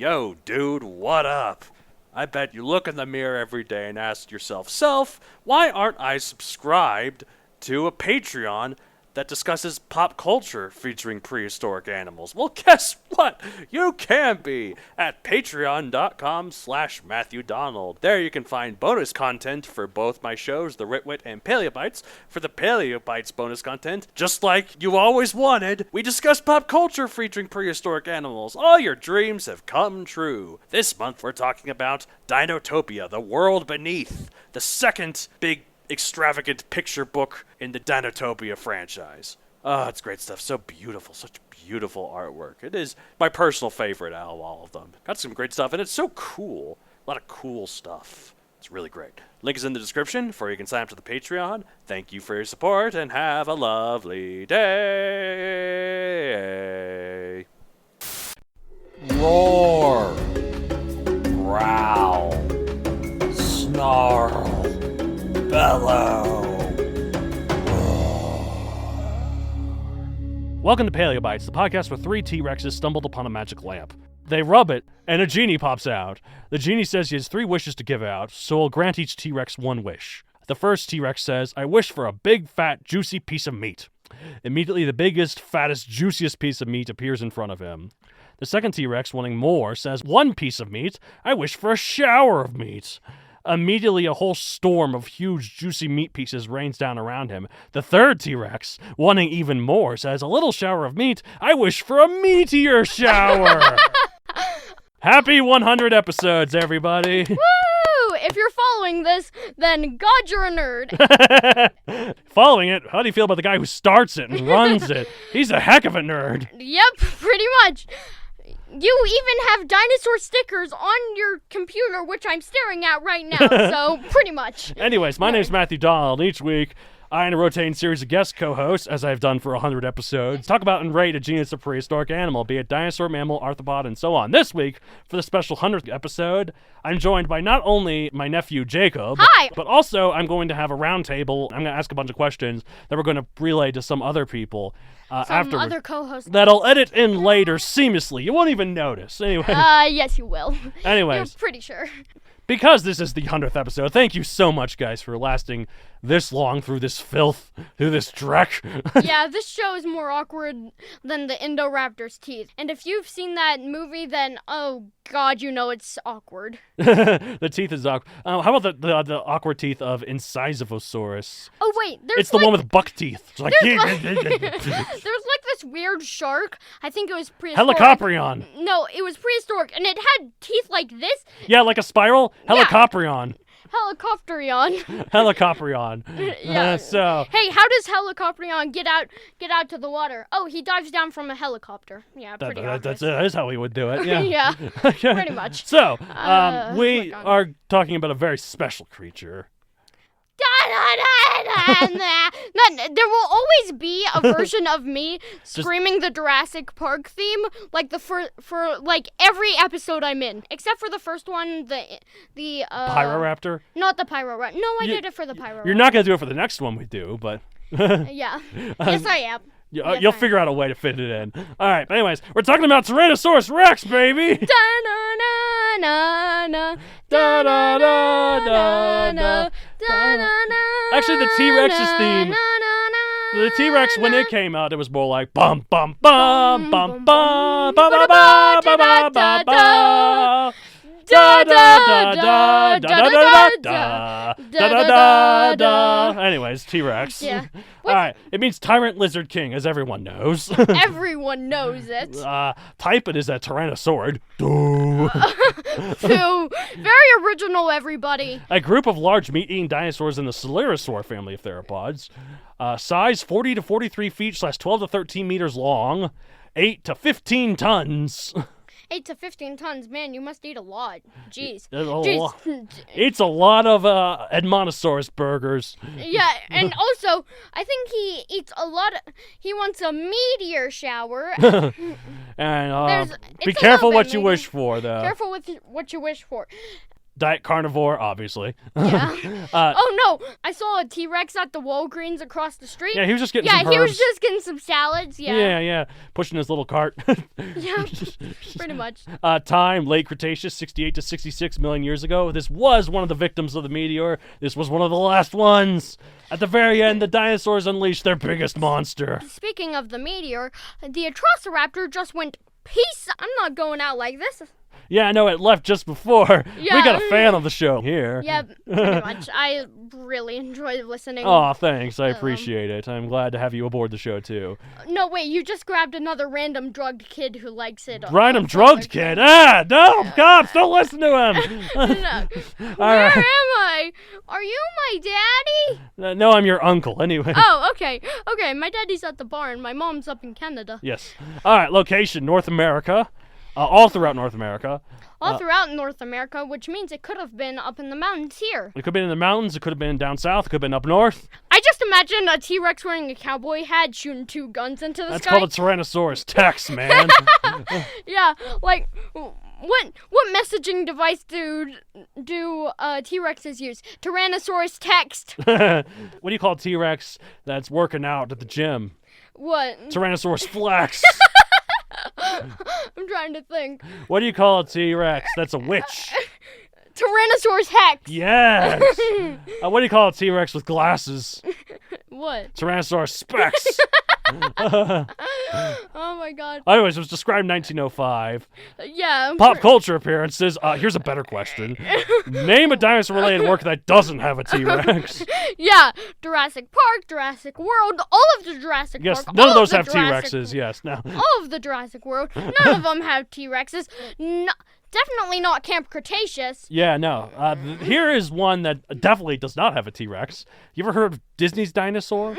Yo, dude, what up? I bet you look in the mirror every day and ask yourself, Self, why aren't I subscribed to a Patreon that discusses pop culture featuring prehistoric animals? Well, guess what? You can be at patreon.com/Matthew Donald. There you can find bonus content for both my shows, The Ritwit and Paleobites. For the Paleobites bonus content, just like you always wanted, we discuss pop culture featuring prehistoric animals. All your dreams have come true. This month we're talking about Dinotopia, The World Beneath, the second big extravagant picture book in the Dinotopia franchise. Oh, it's great stuff. So beautiful. Such beautiful artwork. It is my personal favorite out of all of them. Got some great stuff, and it's so cool. A lot of cool stuff. It's really great. Link is in the description for you can sign up to the Patreon. Thank you for your support, and have a lovely day. Roar. Growl. Snarl. Bellow. Welcome to Paleobites, the podcast where three T-Rexes stumbled upon a magic lamp. They rub it, and a genie pops out. The genie says he has 3 wishes to give out, so we'll grant each T-Rex 1 wish. The first T-Rex says, I wish for a big, fat, juicy piece of meat. Immediately, the biggest, fattest, juiciest piece of meat appears in front of him. The second T-Rex, wanting more, says, 1 piece of meat. I wish for a shower of meat. Immediately, a whole storm of huge, juicy meat pieces rains down around him. The third T-Rex, wanting even more, says, a little shower of meat. I wish for a meteor shower. Happy 100 episodes, everybody. Woo! If you're following this, then God, you're a nerd. Following it? How do you feel about the guy who starts it and runs it? He's a heck of a nerd. Yep, pretty much. You even have dinosaur stickers on your computer, which I'm staring at right now, so pretty much. Anyways, my name's Matthew Donald. Each week, I and a rotating series of guest co-hosts, as I've done for 100 episodes, talk about and rate a genus of prehistoric animal, be it dinosaur, mammal, arthropod, and so on. This week, for the special 100th episode, I'm joined by not only my nephew, Jacob, Hi! But also I'm going to have a round table. I'm going to ask a bunch of questions that we're going to relay to some other people. Some other co-hosts. That'll edit in later seamlessly. You won't even notice. Anyway. Yes, you will. Anyways. You're pretty sure. Because this is the 100th episode, thank you so much, guys, for lasting this long through this filth, through this dreck. Yeah, this show is more awkward than the Indoraptor's teeth. And if you've seen that movie, then, oh God, you know it's awkward. The teeth is awkward. How about the awkward teeth of Incisivorosaurus? Oh, wait, It's the one with buck teeth. It's like, there's like this weird shark. I think it was prehistoric. Helicoprion. No, it was prehistoric, and it had teeth like this. Yeah, like a spiral? Helicoprion. Helicoprion. Helicoprion. Yeah. So. Hey, how does Helicoprion get out to the water? Oh, he dives down from a helicopter. Yeah, pretty obvious. That is how we would do it. Yeah. Yeah. Okay. Pretty much. So, we are talking about a very special creature. There will always be a version of me screaming the Jurassic Park theme, like for like every episode I'm in, except for the first one, the Pyroraptor. Not the Pyroraptor. No, I did it for the Pyroraptor. You're not gonna do it for the next one we do, but. Yeah. Yes, I am. You'll figure out a way to fit it in. All right, but anyways, we're talking about Tyrannosaurus Rex, baby. Actually, the T-Rex's theme. The T-Rex, when it came out, it was more like bum bum bum bum bum ba ba ba ba ba ba ba. Da da da da da da da da da. Anyways, T-Rex. Yeah. All right. It means Tyrant Lizard King, as everyone knows. Everyone knows it. Type it is a Tyrannosaurid. Very original, everybody. A group of large meat-eating dinosaurs in the Coelurosaur family of theropods. Size 40 to 43 feet / 12 to 13 meters long. 8 to 15 tons. 8 to 15 tons, man, you must eat a lot. Jeez. It's a lot of Edmontosaurus burgers. Yeah, and also, I think he eats a lot he wants a meteor shower. And be careful what you wish for, though. Careful with what you wish for. Diet carnivore, obviously. Yeah. Oh no! I saw a T-Rex at the Walgreens across the street. Yeah, he was just getting Yeah, some he was herbs. just getting some salads. Yeah, pushing his little cart. Yeah, pretty much. Time, late Cretaceous, 68 to 66 million years ago. This was one of the victims of the meteor. This was one of the last ones. At the very end, the dinosaurs unleashed their biggest monster. Speaking of the meteor, the Atrociraptor just went, peace, I'm not going out like this. Yeah, I know, it left just before. Yeah. We got a fan of the show here. Yeah, pretty much. I really enjoyed listening. Oh, thanks. I appreciate it. I'm glad to have you aboard the show, too. No, wait, you just grabbed another random drugged kid who likes it. Random drugged kid? No, cops, don't listen to him. No. Where am I? Are you my daddy? No, I'm your uncle, anyway. Oh, okay. Okay, my daddy's at the barn. My mom's up in Canada. Yes. All right, location, North America. All throughout North America. All throughout North America, which means it could have been up in the mountains here. It could have been in the mountains. It could have been down south. It could have been up north. I just imagine a T-Rex wearing a cowboy hat shooting 2 guns into the That's sky. called a Tyrannosaurus Tex, man. Yeah, like, what messaging device do T-Rexes use? Tyrannosaurus text. What do you call a T-Rex that's working out at the gym? What? Tyrannosaurus Flex. I'm trying to think. What do you call a T-Rex that's a witch? Tyrannosaurus Hex. Yes. What do you call a T-Rex with glasses? What? Tyrannosaurus Specs. Oh my god. Anyways, it was described in 1905. Yeah. Pop culture appearances. Here's a better question. Name a dinosaur-related work that doesn't have a T-Rex. Yeah. Jurassic Park, Jurassic World, all of the Jurassic Yes, Park. none of all those the have Jurassic- T-Rexes. Yes, no. All of the Jurassic World. None of them have T-Rexes. No, definitely not Camp Cretaceous. Yeah, no. Here is one that definitely does not have a T-Rex. You ever heard of Disney's Dinosaur?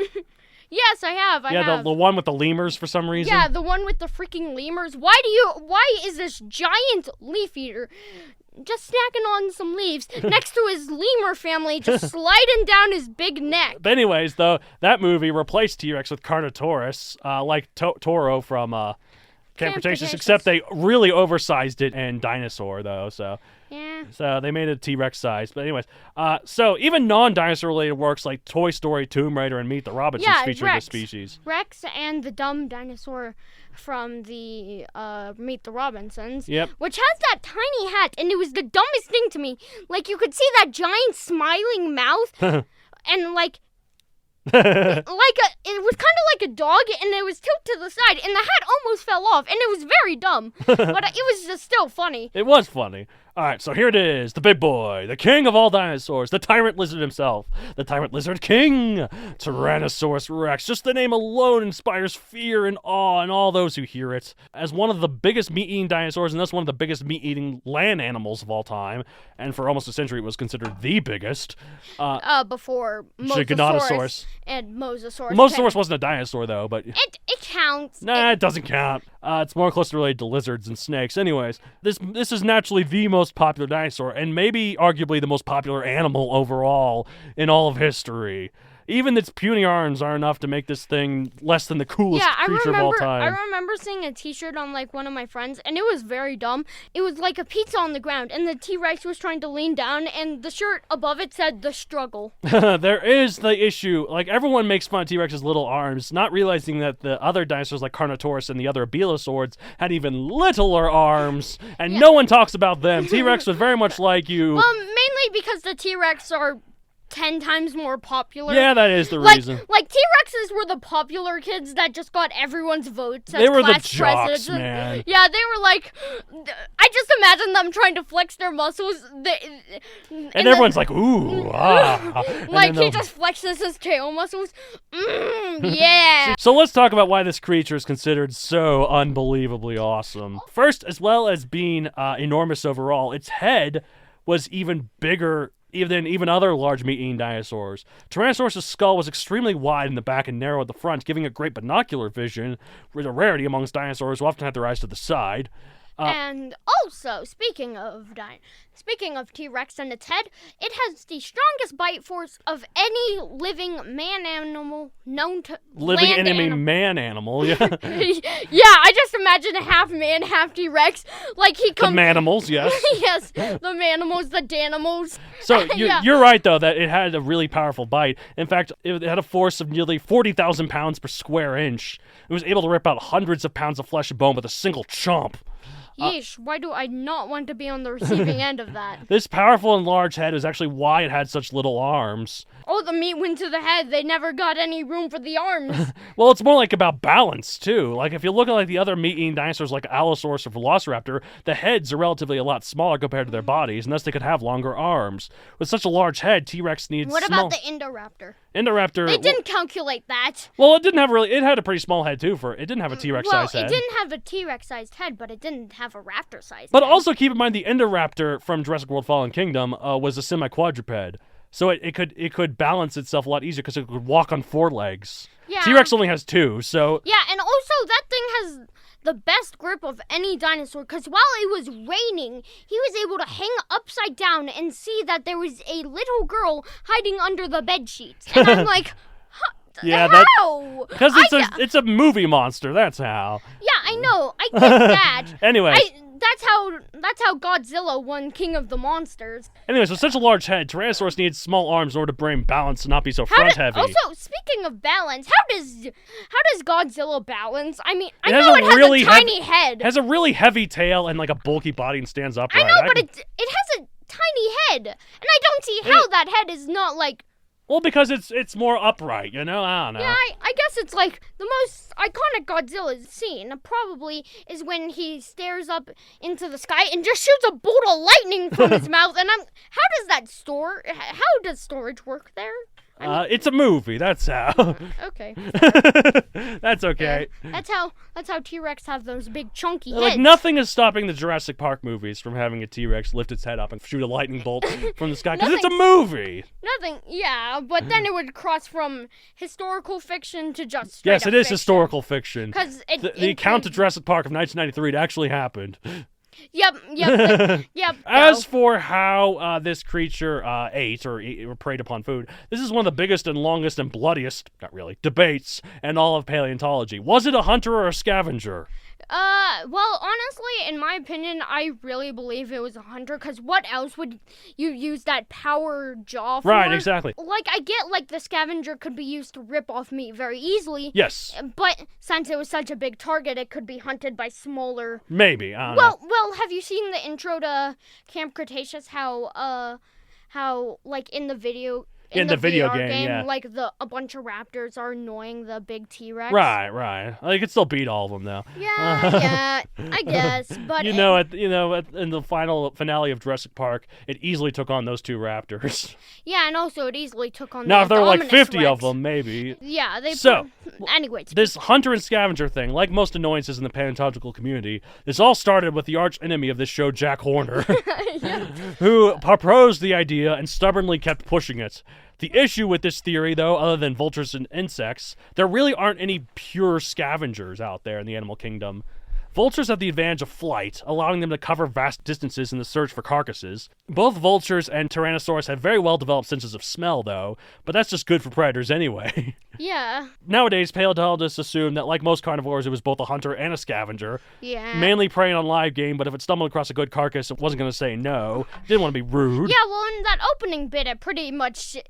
Yes, I have. I have. The one with the lemurs for some reason. Yeah, the one with the freaking lemurs. Why is this giant leaf eater just snacking on some leaves next to his lemur family, just sliding down his big neck? But anyways, though, that movie replaced T-Rex with Carnotaurus, like Toro from Camp Cretaceous, except they really oversized it in Dinosaur, though, so... Yeah. So they made it T-Rex size. But anyways, so even non-dinosaur related works like Toy Story, Tomb Raider, and Meet the Robinsons feature Rex. this species. Rex and the dumb dinosaur from the Meet the Robinsons. Yep. Which has that tiny hat, and it was the dumbest thing to me. Like, you could see that giant smiling mouth, and like... it was kind of like a dog, and it was tilted to the side, and the hat almost fell off, and it was very dumb. But it was just still funny. It was funny. All right, so here it is, the big boy, the king of all dinosaurs, the tyrant lizard himself, the tyrant lizard king, Tyrannosaurus Rex. Just the name alone inspires fear and awe in all those who hear it. As one of the biggest meat-eating dinosaurs, and thus one of the biggest meat-eating land animals of all time, and for almost a century it was considered the biggest. Before Giganotosaurus. and Mosasaurus. Mosasaurus wasn't a dinosaur, though, but... It counts. Nah, it doesn't count. It's more closely related to lizards and snakes. Anyways, this is naturally the most popular dinosaur, and maybe arguably the most popular animal overall in all of history. Even its puny arms are enough to make this thing less than the coolest creature of all time. I remember seeing a t-shirt on like one of my friends, and it was very dumb. It was like a pizza on the ground, and the T-Rex was trying to lean down, and the shirt above it said "The Struggle." There is the issue, like everyone makes fun of T-Rex's little arms, not realizing that the other dinosaurs like Carnotaurus and the other Abelosaurs had even littler arms, and no one talks about them. T-Rex was very much like you. Well, mainly because the T-Rex are 10 times more popular. Yeah, that is the reason. Like T-Rexes were the popular kids that just got everyone's votes as they were class the jocks, presidents. man. Yeah, they were like, I just imagine them trying to flex their muscles. And everyone's like, ooh, ah. Like he just flexes his tail muscles. Yeah. So let's talk about why this creature is considered so unbelievably awesome. First, as well as being enormous overall, its head was even bigger than even other large meat-eating dinosaurs. Tyrannosaurus' skull was extremely wide in the back and narrow at the front, giving it great binocular vision, a rarity amongst dinosaurs who often had their eyes to the side. And also, speaking of T-Rex and its head, it has the strongest bite force of any living man animal known to Living land enemy animal. man animal, yeah. Yeah, I just imagine a half man, half T-Rex. Like he comes. The manimals, yes. Yes, the manimals, the danimals. So Yeah. you're right, though, that it had a really powerful bite. In fact, it had a force of nearly 40,000 pounds per square inch. It was able to rip out hundreds of pounds of flesh and bone with a single chomp. Yeesh, why do I not want to be on the receiving end of that? This powerful and large head is actually why it had such little arms. Oh, the meat went to the head. They never got any room for the arms. Well, it's more like about balance, too. Like, if you look at like the other meat-eating dinosaurs like Allosaurus or Velociraptor, the heads are relatively a lot smaller compared to their bodies, and thus they could have longer arms. With such a large head, T-Rex needs What small... about the Indoraptor? Indoraptor... They didn't calculate that. Well, it didn't have really... It had a pretty small head, too, for... It didn't have a T-Rex-sized head. Well, it didn't have a T-Rex-sized head, but it didn't have a raptor-sized But head. also keep in mind the Indoraptor from Jurassic World Fallen Kingdom was a semi-quadruped. So it could balance itself a lot easier because it could walk on 4 legs. Yeah. T-Rex only has 2, so... Yeah, and also that thing has the best grip of any dinosaur, because while it was raining, he was able to hang upside down and see that there was a little girl hiding under the bed sheets. And I'm like, Yeah, how? Because it's a movie monster, that's how. Yeah, I know. I get that. Anyway. That's how Godzilla won King of the Monsters. Anyways, with such a large head, Tyrannosaurus needs small arms in order to bring balance and not be so front-heavy. Also, speaking of balance, how does Godzilla balance? I mean, I has know a it has really a tiny head. It has a really heavy tail and like a bulky body and stands upright. I know, but it has a tiny head, and I don't see how that head is not like. Well, because it's more upright, you know? I don't know. Yeah, I guess it's like the most iconic Godzilla scene probably is when he stares up into the sky and just shoots a bolt of lightning from his mouth. And how does storage work there? It's a movie, that's how. Okay. That's okay. Yeah, that's how T-Rex have those big chunky heads. Like, nothing is stopping the Jurassic Park movies from having a T-Rex lift its head up and shoot a lightning bolt from the sky, because it's a movie. Nothing, yeah, but then it would cross from historical fiction to just straight Yes, up it is fiction. historical fiction. Because The account of Jurassic Park of 1993, it actually happened. Yep. As for how this creature ate or preyed upon food, this is one of the biggest and longest and bloodiest, not really, debates in all of paleontology. Was it a hunter or a scavenger? Well, honestly, in my opinion, I really believe it was a hunter, because what else would you use that power jaw for? Right, exactly. Like, I get, like, the scavenger could be used to rip off meat very easily. Yes. But since it was such a big target, it could be hunted by smaller... Maybe, I don't know. Well, have you seen the intro to Camp Cretaceous, how, like, in the video... In the video VR game, yeah. Like, a bunch of raptors are annoying the big T-Rex. Right. They could still beat all of them, though. Yeah, I guess, but... in the finale of Jurassic Park, it easily took on those 2 raptors. Yeah, and also it easily took on Now, the if there were like Dominus 50 Rex. of them, maybe. Yeah, they... So, anyways. This hunter and scavenger thing, like most annoyances in the paleontological community, this all started with the arch enemy of this show, Jack Horner, who proposed the idea and stubbornly kept pushing it. The issue with this theory, though, other than vultures and insects, there really aren't any pure scavengers out there in the animal kingdom. Vultures have the advantage of flight, allowing them to cover vast distances in the search for carcasses. Both vultures and Tyrannosaurus have very well-developed senses of smell, though, but that's just good for predators anyway. Yeah. Nowadays, paleontologists assume that, like most carnivores, it was both a hunter and a scavenger. Yeah. Mainly preying on live game, but if it stumbled across a good carcass, it wasn't going to say no. It didn't want to be rude. Yeah, well, in that opening bit,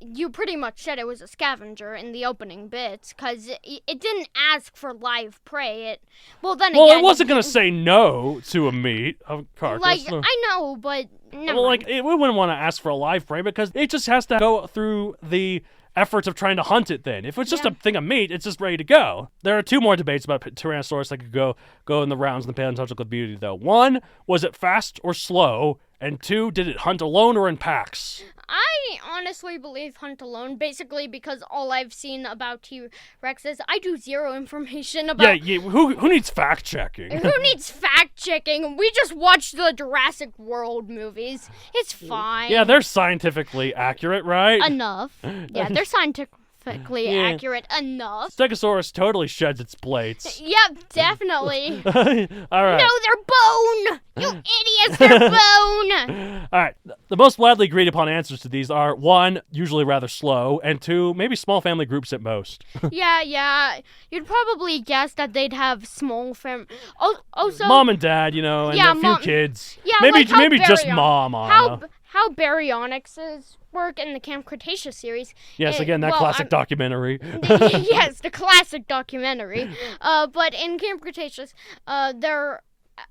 you pretty much said it was a scavenger in the opening bits, because it didn't ask for live prey. It wasn't going to say no to a meat, a carcass. Like, I know, but never mind. Like, it wouldn't want to ask for a live prey because it just has to go through the efforts of trying to hunt it then. If it's just a thing of meat, it's just ready to go. There are 2 more debates about Tyrannosaurus that could go in the rounds in the paleontological community, though. 1, was it fast or slow? And 2, did it hunt alone or in packs? I honestly believe hunt alone, basically because all I've seen about T-Rexes, I do zero information about... Yeah, who needs fact-checking? Who needs fact-checking? We just watched the Jurassic World movies. It's fine. Yeah, they're scientifically accurate, right? Enough. Yeah, they're scientifically accurate enough. Stegosaurus totally sheds its plates. Yep, definitely. All right. No, they're bone! You idiots, they're bone! All right. The most widely agreed upon answers to these are 1, usually rather slow, and 2, maybe small family groups at most. Yeah. You'd probably guess that they'd have small Also, Mom and dad, and a few kids. Yeah, maybe like just mom. How baryonyxes work in the Camp Cretaceous series. Yes, again, that classic documentary. Yes, the classic documentary. But in Camp Cretaceous, there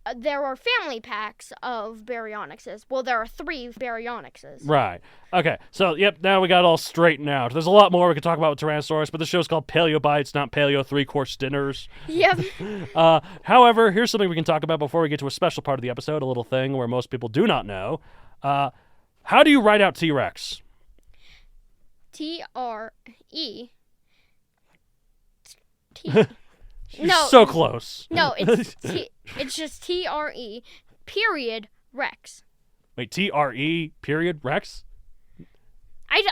are family packs of baryonyxes. Well, there are 3 baryonyxes. Right. Okay. So, now we got it all straightened out. There's a lot more we could talk about with Tyrannosaurus, but the show's called Paleobites, not Paleo 3-course dinners. Yep. However, here's something we can talk about before we get to a special part of the episode, a little thing where most people do not know. How do you write out T-Rex? T-R-E. You're so close. No, it's just T-R-E, period, Rex. Wait, T-R-E, period, Rex? It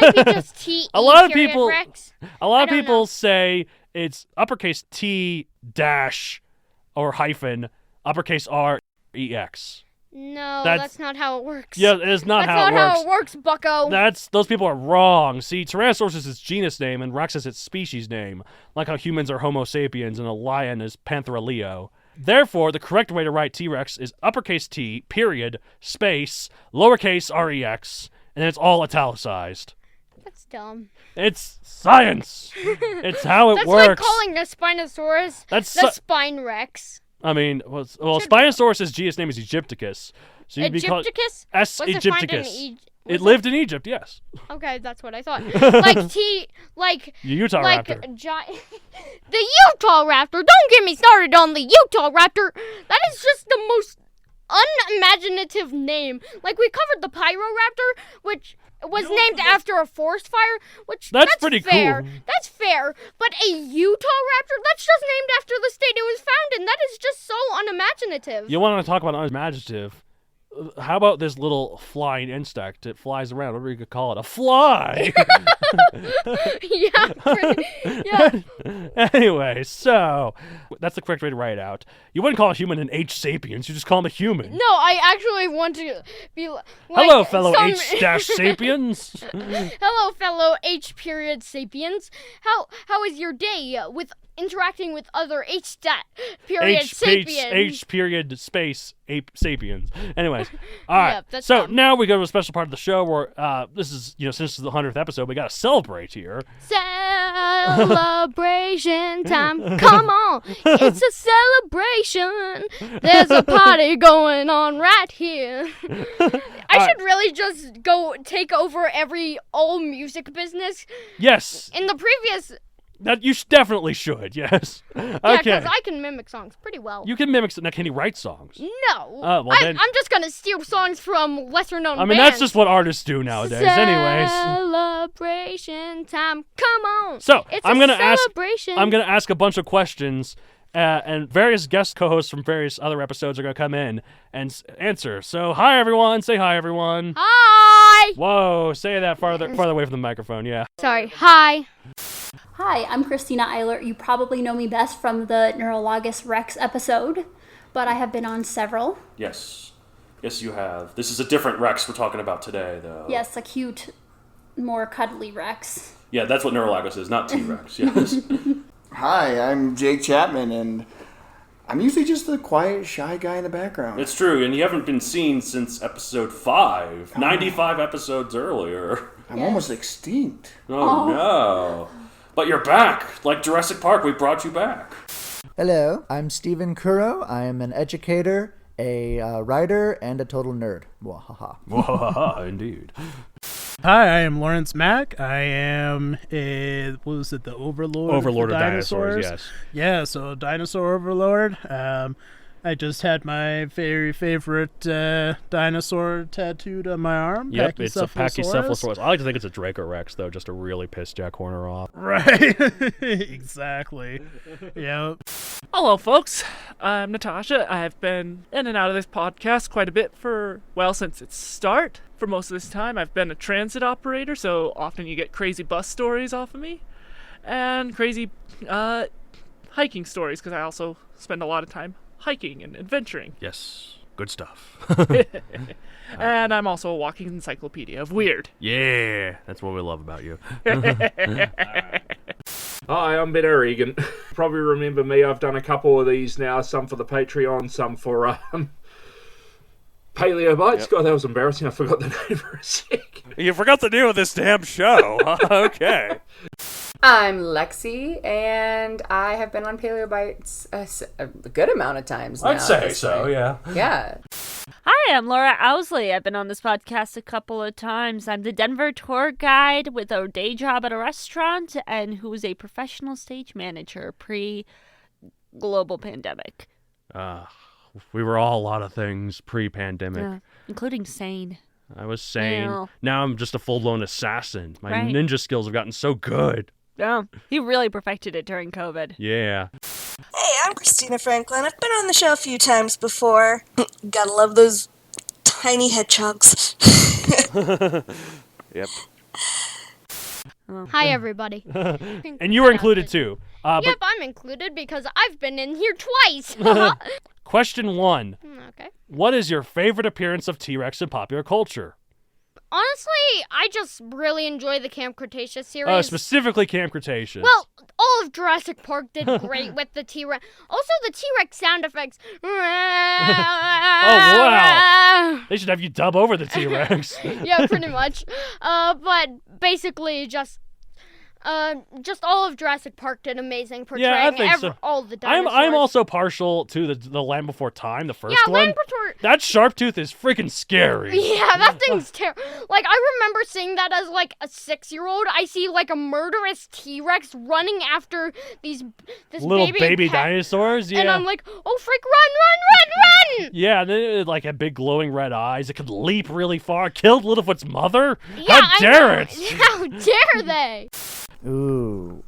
might be just T-E, a lot of period, people, Rex. A lot of people say it's uppercase T dash or hyphen, uppercase R-E-X. No, that's not how it works. Yeah, it is not how it works. That's not how it works, bucko. Those people are wrong. See, Tyrannosaurus is its genus name and Rex is its species name, like how humans are Homo sapiens and a lion is Panthera leo. Therefore, the correct way to write T-Rex is uppercase T, period, space, lowercase R-E-X, and then it's all italicized. That's dumb. It's science. It's how it works. That's like calling a Spinosaurus the Spine Rex. I mean, Spinosaurus' genus name is Egypticus. So you'd be called S. Egypticus. It lived in Egypt, yes. Okay, that's what I thought. Like Utah Raptor. The Utah Raptor. Don't get me started on the Utah Raptor. That is just the most unimaginative name. Like, we covered the Pyroraptor, which was named after a forest fire, that's pretty fair. cool. That's fair. But a Utah Raptor, that's just named after the state it was found in. That is just so unimaginative. You want to talk about unimaginative? How about this little flying insect? It flies around. Whatever you could call it. A fly! Yeah. Anyway, so that's the correct way to write it out. You wouldn't call a human an H. sapiens. You just call him a human. No, I actually want to be like... Hello, fellow H-sapiens. Hello, fellow H. sapiens. How is your day with interacting with other H. sapiens? H. space ape sapiens. Anyways, all right. Yeah, so dumb. now we go to a special part of the show where this is, since it's the 100th episode, we got to celebrate here. Celebration time. Come on. It's a celebration. There's a party going on right here. I should really just go take over every old music business. Yes. In the previous... That you definitely should, yes. Yeah, Okay. because I can mimic songs pretty well. You can mimic. Now, can you write songs? No. Then, I'm just gonna steal songs from lesser-known bands. I mean, that's just what artists do nowadays, anyways. Celebration time. Come on. So it's I'm gonna ask a bunch of questions, and various guest co-hosts from various other episodes are gonna come in and answer. So hi everyone. Say hi everyone. Hi. Whoa. Say that farther away from the microphone. Yeah. Sorry. Hi. Hi, I'm Christina Eilert. You probably know me best from the Neurologus Rex episode, but I have been on several. Yes. Yes, you have. This is a different Rex we're talking about today, though. Yes, a cute, more cuddly Rex. Yeah, that's what Neurologus is, not T-Rex. Yes. Hi, I'm Jake Chapman, and I'm usually just the quiet, shy guy in the background. It's true, and you haven't been seen since episode 5, 95 episodes earlier. I'm almost extinct. Oh, no. But you're back. Like Jurassic Park, we brought you back. Hello, I'm Stephen Kuro. I am an educator, a writer, and a total nerd. Wahaha. Wahaha, indeed. Hi, I am Lawrence Mack. I am the Overlord? Overlord of Dinosaurs, yes. Yeah, so Dinosaur Overlord. I just had my very favorite dinosaur tattooed on my arm. Yep, it's a Pachycephalosaurus. I like to think it's a Dracorex, though, just to really piss Jack Horner off. Right. Exactly. Yep. Hello, folks. I'm Natasha. I've been in and out of this podcast quite a bit since its start. For most of this time, I've been a transit operator, so often you get crazy bus stories off of me. And crazy hiking stories, because I also spend a lot of time hiking and adventuring. Yes, good stuff. And I'm also a walking encyclopedia of weird. Yeah, that's what we love about you. Hi, I'm Ben Regan. Probably remember me. I've done a couple of these now, some for the Patreon, some for Paleobites. Yep. God, that was embarrassing. I forgot the name for a sec. You forgot the name of this damn show. Okay. I'm Lexi, and I have been on Paleobites a good amount of times now. I'd say so, yeah. Yeah. Hi, I'm Laura Owsley. I've been on this podcast a couple of times. I'm the Denver tour guide with a day job at a restaurant and who was a professional stage manager pre-global pandemic. We were all a lot of things pre-pandemic. Including sane. I was sane. Yeah. Now I'm just a full-blown assassin. My Right. ninja skills have gotten so good. Yeah, he really perfected it during COVID. Yeah. Hey, I'm Christina Franklin. I've been on the show a few times before. Gotta love those tiny hedgehogs. Yep. Hi, everybody. And you were included too. Yep, I'm included because I've been in here twice. Question 1. Okay. What is your favorite appearance of T-Rex in popular culture? Honestly, I just really enjoy the Camp Cretaceous series. Specifically Camp Cretaceous. Well, all of Jurassic Park did great with the T-Rex. Also, the T-Rex sound effects. Oh, wow. They should have you dub over the T-Rex. Yeah, pretty much. But basically, just all of Jurassic Park did amazing portraying Yeah, I think so. all the dinosaurs. I'm also partial to the Land Before Time, the first one. Land Before... That Sharptooth is freaking scary. Yeah, that thing's terrible. Like, I remember seeing that as, like, a 6-year-old. I see, like, a murderous T-Rex running after this little baby pet, dinosaurs, yeah. And I'm like, oh, freak, run! Yeah, they like had big glowing red eyes. It could leap really far. Killed Littlefoot's mother? Yeah, How dare it? How dare they? Ooh.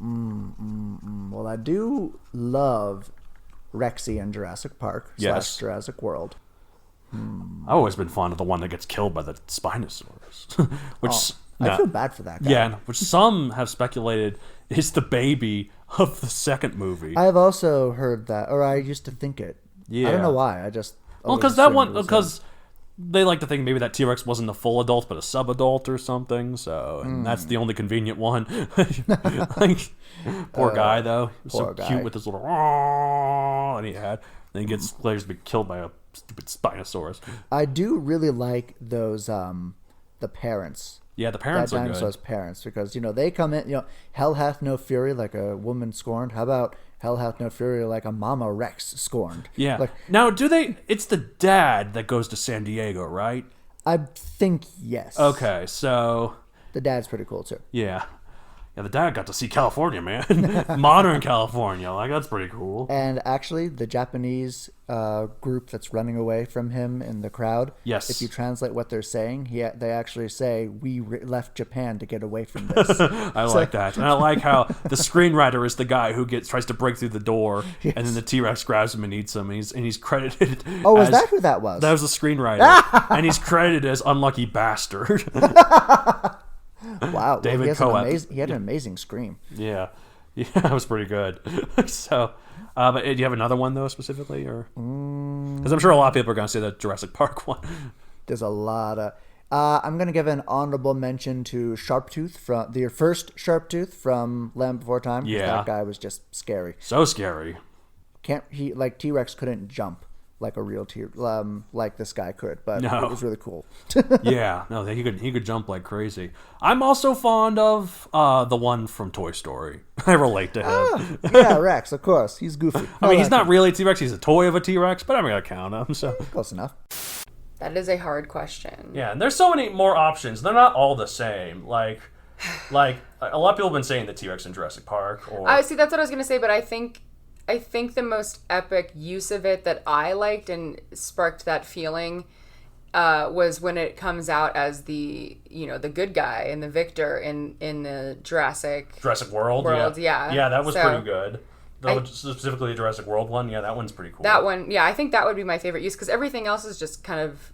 Well, I do love Rexy in Jurassic Park Yes. / Jurassic World. I've always been fond of the one that gets killed by the Spinosaurus. Which I feel bad for that guy. Yeah, which some have speculated is the baby of the second movie. I've also heard that, or I used to think it. Yeah. I don't know why. I just because that one, because they like to think maybe that T-Rex wasn't a full adult but a sub-adult or something. So and that's the only convenient one. Like, poor guy though. He was so guy. cute with his little and he had. Then he gets later to be killed by a stupid Spinosaurus. I do really like those the parents. Yeah, the parents that are dinosaur's good. parents, because they come in, hell hath no fury like a woman scorned. How about hell hath no fury like a mama Rex scorned? Yeah. Like, now, it's the dad that goes to San Diego, right? I think yes. Okay, so The dad's pretty cool too. yeah, the dad got to see California, man. Modern California, like that's pretty cool. And actually, the Japanese group that's running away from him in the crowd. Yes. If you translate what they're saying, they actually say, "We left Japan to get away from this." I like that, and I like how the screenwriter is the guy who tries to break through the door, Yes. and then the T-Rex grabs him and eats him, and he's credited. Oh, was as, that who that was? That was the screenwriter, and he's credited as unlucky bastard. Wow, David well, Coep. he had an amazing scream. Yeah, that was pretty good. So, but do you have another one though specifically, or because I'm sure a lot of people are going to say the Jurassic Park one. There's a lot of. I'm going to give an honorable mention to Sharptooth from the first Sharptooth from Land Before Time. 'Cause Yeah. that guy was just scary. So scary. T-Rex couldn't jump like a real like this guy could, but No. it was really cool. Yeah, no, he could jump like crazy. I'm also fond of the one from Toy Story. I relate to him. Yeah, Rex, of course, he's goofy. I mean, he's not really a T-Rex. He's a toy of a T-Rex, but I'm gonna count him. So Close enough. That is a hard question. yeah, and there's so many more options. They're not all the same. Like a lot of people have been saying the T-Rex in Jurassic Park. Or See, that's what I was gonna say, but I think I think the most epic use of it that I liked and sparked that feeling was when it comes out as the good guy and the victor in the Jurassic World. Yeah, yeah, that was pretty good. Specifically the Jurassic World one, yeah, that one's pretty cool. That one, yeah, I think that would be my favorite use because everything else is just kind of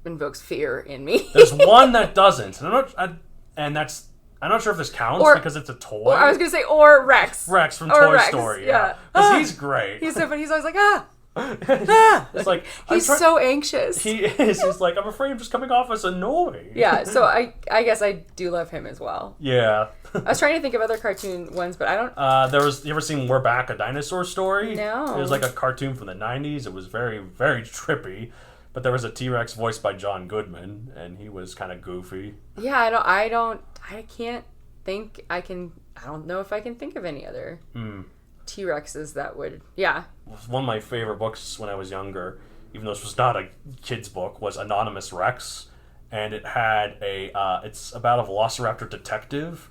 invokes fear in me. There's one that doesn't, and I'm not sure if this counts because it's a toy. Or I was gonna say, or Rex. Rex from Toy Story, yeah. Because he's great. He's so funny. He's always like, It's like he's so anxious. He is. He's like, I'm afraid I'm just coming off as annoying. Yeah, so I guess I do love him as well. Yeah. I was trying to think of other cartoon ones, but I don't. You ever seen We're Back, a Dinosaur Story? No. It was like a cartoon from the 90s. It was very, very trippy. But there was a T-Rex voiced by John Goodman, and he was kind of goofy. Yeah, I can't think I don't know if I can think of any other T-Rexes that would, yeah. One of my favorite books when I was younger, even though this was not a kid's book, was Anonymous Rex. And it had it's about a velociraptor detective.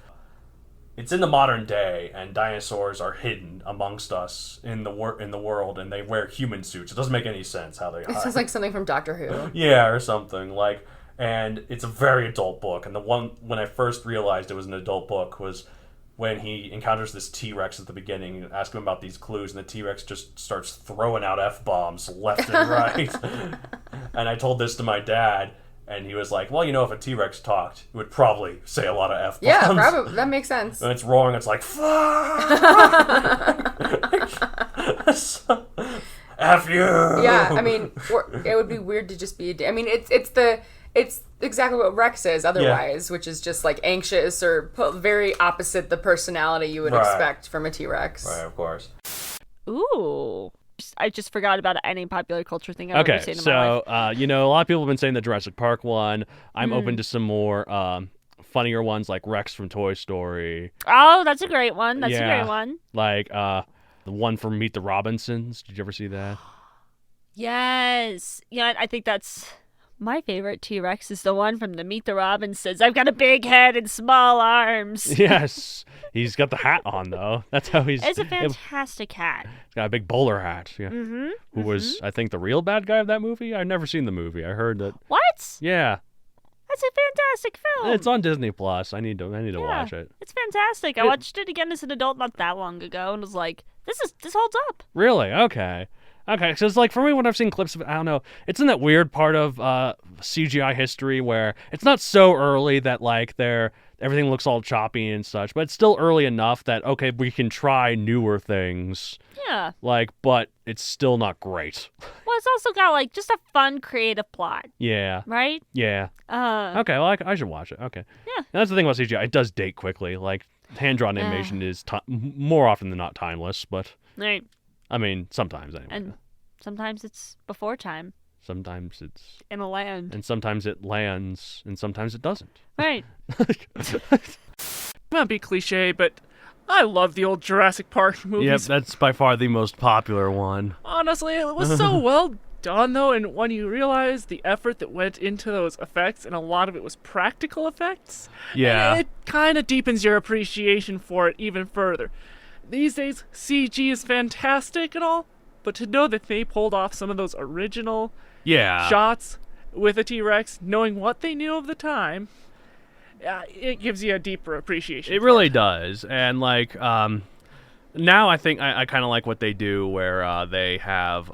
It's in the modern day, and dinosaurs are hidden amongst us in the world, and they wear human suits. It doesn't make any sense how they hide. It sounds like something from Doctor Who. Yeah, or something. And it's a very adult book. And the one, when I first realized it was an adult book, was when he encounters this T-Rex at the beginning and asks him about these clues, and the T-Rex just starts throwing out F-bombs left and right. And I told this to my dad, and he was like, well, if a T-Rex talked, it would probably say a lot of F-bombs. Yeah, probably. That makes sense. When it's roaring, it's like, fuck! F you! Yeah, I mean, it would be weird to just be it's exactly what Rex is otherwise, which is just like anxious or very opposite the personality you would expect from a T-Rex. Right, of course. Ooh. I just forgot about any popular culture thing I've ever seen in my life. A lot of people have been saying the Jurassic Park one. I'm open to some more funnier ones like Rex from Toy Story. Oh, that's a great one. That's a great one. Like the one from Meet the Robinsons. Did you ever see that? Yes. Yeah, I think that's my favorite T-Rex is the one from the Meet the Robinsons. I've got a big head and small arms. Yes. He's got the hat on, though. That's how he's... It's a fantastic hat. He's got a big bowler hat. Yeah. Mm-hmm. Who was, I think, the real bad guy of that movie? I've never seen the movie. I heard that... What? Yeah. That's a fantastic film. It's on Disney Plus. I need to watch it. It's fantastic. I watched it again as an adult not that long ago and was like, this holds up. Really? Okay. Okay, so it's like, for me, when I've seen clips of it, I don't know, it's in that weird part of CGI history where it's not so early that, like, everything looks all choppy and such, but it's still early enough that, okay, we can try newer things. Yeah. Like, but it's still not great. Well, it's also got, like, just a fun, creative plot. Yeah. Right? Yeah. Okay, well, I should watch it. Okay. Yeah. And that's the thing about CGI. It does date quickly. Like, hand-drawn animation is more often than not timeless, but... Right. I mean, sometimes anyway. And sometimes it's before time. Sometimes it's... in a land. And sometimes it lands, and sometimes it doesn't. Right. Might be cliche, but I love the old Jurassic Park movies. Yep, that's by far the most popular one. Honestly, it was so well done, though, and when you realize the effort that went into those effects, and a lot of it was practical effects, it kind of deepens your appreciation for it even further. These days, CG is fantastic and all, but to know that they pulled off some of those original shots with a T-Rex, knowing what they knew of the time, it gives you a deeper appreciation. It really does. And, like, now I think I kind of like what they do where they have...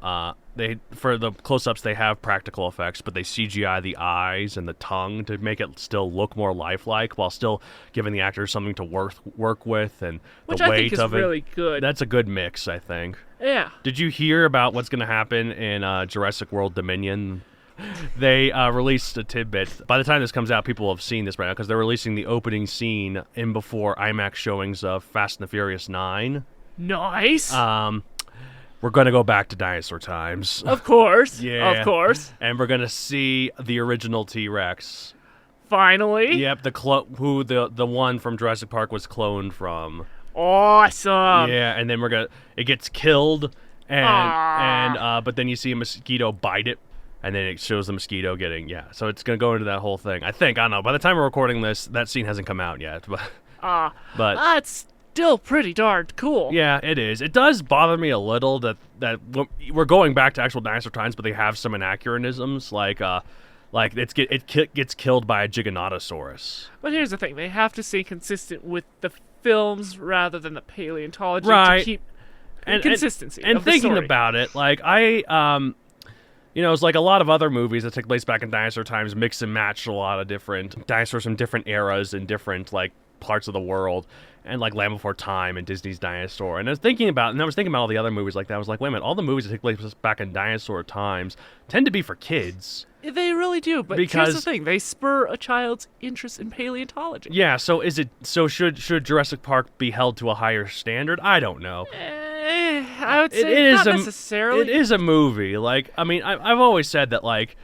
for the close-ups, they have practical effects, but they CGI the eyes and the tongue to make it still look more lifelike while still giving the actors something to work with and Which the I weight think is of it. really good. That's a good mix, I think. Yeah. Did you hear about what's going to happen in Jurassic World Dominion? They released a tidbit. By the time this comes out, people will have seen this right now because they're releasing the opening scene in before IMAX showings of Fast and the Furious 9. Nice. We're going to go back to dinosaur times. Of course. Yeah. Of course. And we're going to see the original T-Rex. Finally. Yep, who the one from Jurassic Park was cloned from. Awesome. Yeah, and then it gets killed and but then you see a mosquito bite it and then it shows the mosquito getting so it's going to go into that whole thing. I don't know. By the time we're recording this, that scene hasn't come out yet, but still pretty darn cool. Yeah, it is. It does bother me a little that we're going back to actual dinosaur times, but they have some inaccuratisms, like it gets killed by a Giganotosaurus. But here's the thing: they have to stay consistent with the films rather than the paleontology right. to keep and consistency. And of the thinking story. about it, like it's like a lot of other movies that take place back in dinosaur times, mix and match a lot of different dinosaurs from different eras and different like parts of the world, and like Land Before Time and Disney's Dinosaur. And I was thinking about all the other movies like that. I was like, wait a minute, all the movies that take place back in dinosaur times tend to be for kids. They really do, but here's the thing: they spur a child's interest in paleontology. Yeah, so should Jurassic Park be held to a higher standard? I don't know. I would say not necessarily. It is a movie. Like, I mean, I've always said that, like,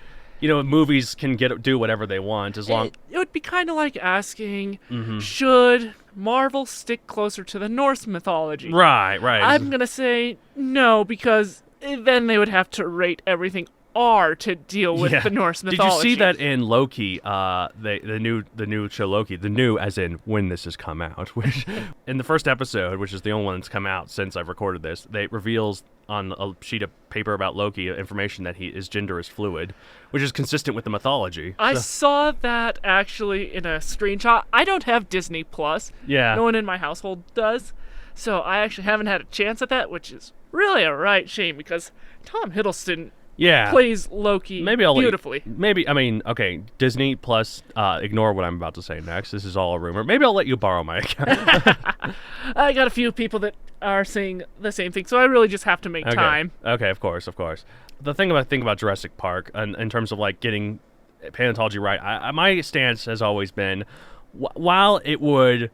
movies can do whatever they want as long. It would be kind of like asking, should Marvel stick closer to the Norse mythology? Right. I'm gonna say no, because then they would have to rate everything R to deal with the Norse mythology. Did you see that in Loki? The new show Loki, the new as in when this has come out, which in the first episode, which is the only one that's come out since I've recorded this, they reveals on a sheet of paper about Loki information that his gender is fluid, which is consistent with the mythology. I saw that actually in a screenshot. I don't have Disney Plus. Yeah. No one in my household does. So I actually haven't had a chance at that, which is really a right shame because Tom Hiddleston plays Loki beautifully. Okay, Disney Plus, ignore what I'm about to say next. This is all a rumor. Maybe I'll let you borrow my account. I got a few people that are saying the same thing, so I really just have to make time. Okay, of course. The thing about Jurassic Park, in terms of like getting paleontology right, my stance has always been, while it would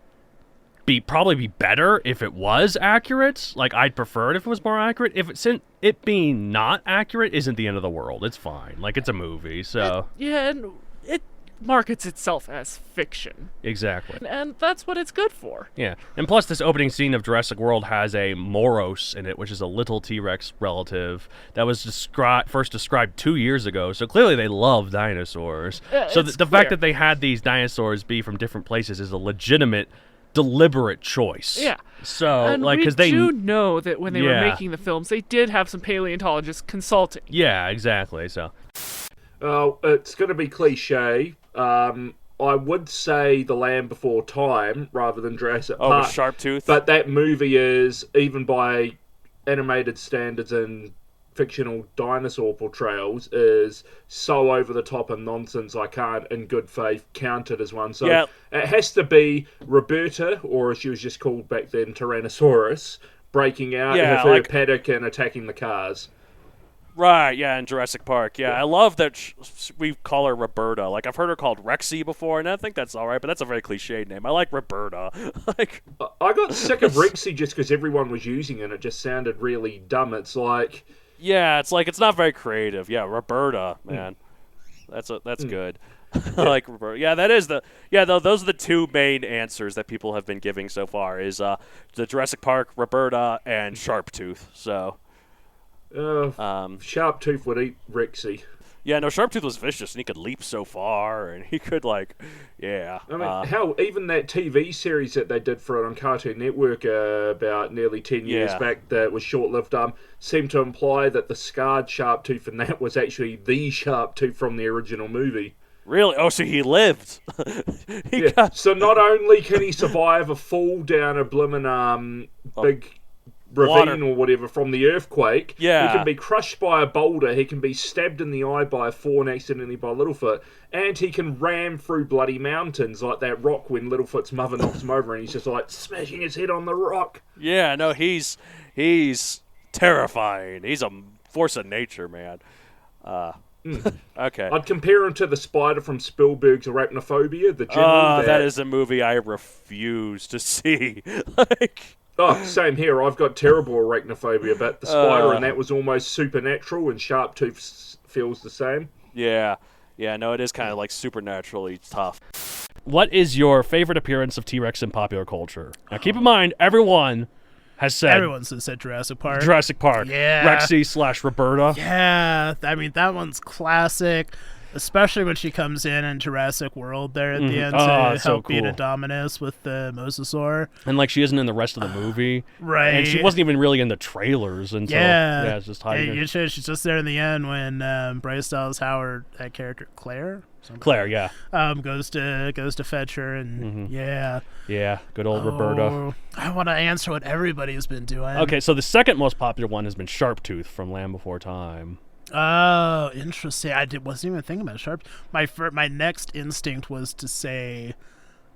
probably be better if it was accurate, like I'd prefer it if it was more accurate. It being not accurate isn't the end of the world. It's fine. Like, it's a movie, so and it markets itself as fiction. Exactly. And that's what it's good for. Yeah. And plus, this opening scene of Jurassic World has a Moros in it, which is a little T-Rex relative that was first described 2 years ago. So clearly they love dinosaurs. So the fact that they had these dinosaurs be from different places is a legitimate, deliberate choice. Yeah. So, and like, because they do know that when they were making the films, they did have some paleontologists consulting. Yeah, exactly. So, it's going to be cliche. I would say The Land Before Time rather than Jurassic Park. With Sharptooth. But that movie is, even by animated standards and fictional dinosaur portrayals, is so over the top and nonsense I can't in good faith count it as one. So it has to be Roberta, or as she was just called back then, Tyrannosaurus, breaking out of her paddock and attacking the cars. Right, in Jurassic Park. Yeah, I love that we call her Roberta. Like, I've heard her called Rexy before, and I think that's all right, but that's a very cliched name. I like Roberta. I got sick of Rexy just because everyone was using it. It just sounded really dumb. It's like... Yeah, it's not very creative. Yeah, Roberta, man. That's good. I like Roberta. Yeah, those are the two main answers that people have been giving so far is the Jurassic Park, Roberta, and Sharptooth. So Sharptooth would eat Rexy. Yeah, no, Sharptooth was vicious, and he could leap so far, and he could, I mean, hell, even that TV series that they did for it on Cartoon Network about nearly 10 years back that was short-lived, seemed to imply that the scarred Sharptooth in that was actually the Sharptooth from the original movie. Really? Oh, so he lived. So not only can he survive a fall down a blimmin' big... ravine or whatever from the earthquake. Yeah. He can be crushed by a boulder. He can be stabbed in the eye by a fawn accidentally by Littlefoot. And he can ram through bloody mountains like that rock when Littlefoot's mother knocks him over and he's just like smashing his head on the rock. Yeah, no, he's terrifying. He's a force of nature, man. Okay. I'd compare him to the spider from Spielberg's Arachnophobia, the general. That is a movie I refuse to see. Oh, same here. I've got terrible arachnophobia, but the spider in that was almost supernatural, and Sharptooth feels the same. Yeah, no, it is kind of supernaturally tough. What is your favorite appearance of T-Rex in popular culture? Now, keep in mind, everyone has said Jurassic Park. Jurassic Park. Yeah. Rexy / Roberta. Yeah, I mean, that one's classic. Especially when she comes in Jurassic World there at the end Oh, to so help beat cool. a Dominus with the Mosasaur. And like she isn't in the rest of the movie, Right. And she wasn't even really in the trailers until it's just hiding. Yeah, she's just there in the end when Bryce Dallas Howard, that character Claire, Claire, yeah, goes to fetch her, and yeah, good old Roberta. I want to answer what everybody's been doing. Okay, so the second most popular one has been Sharptooth from Land Before Time. Oh, interesting. Wasn't even thinking about Sharp. My next instinct was to say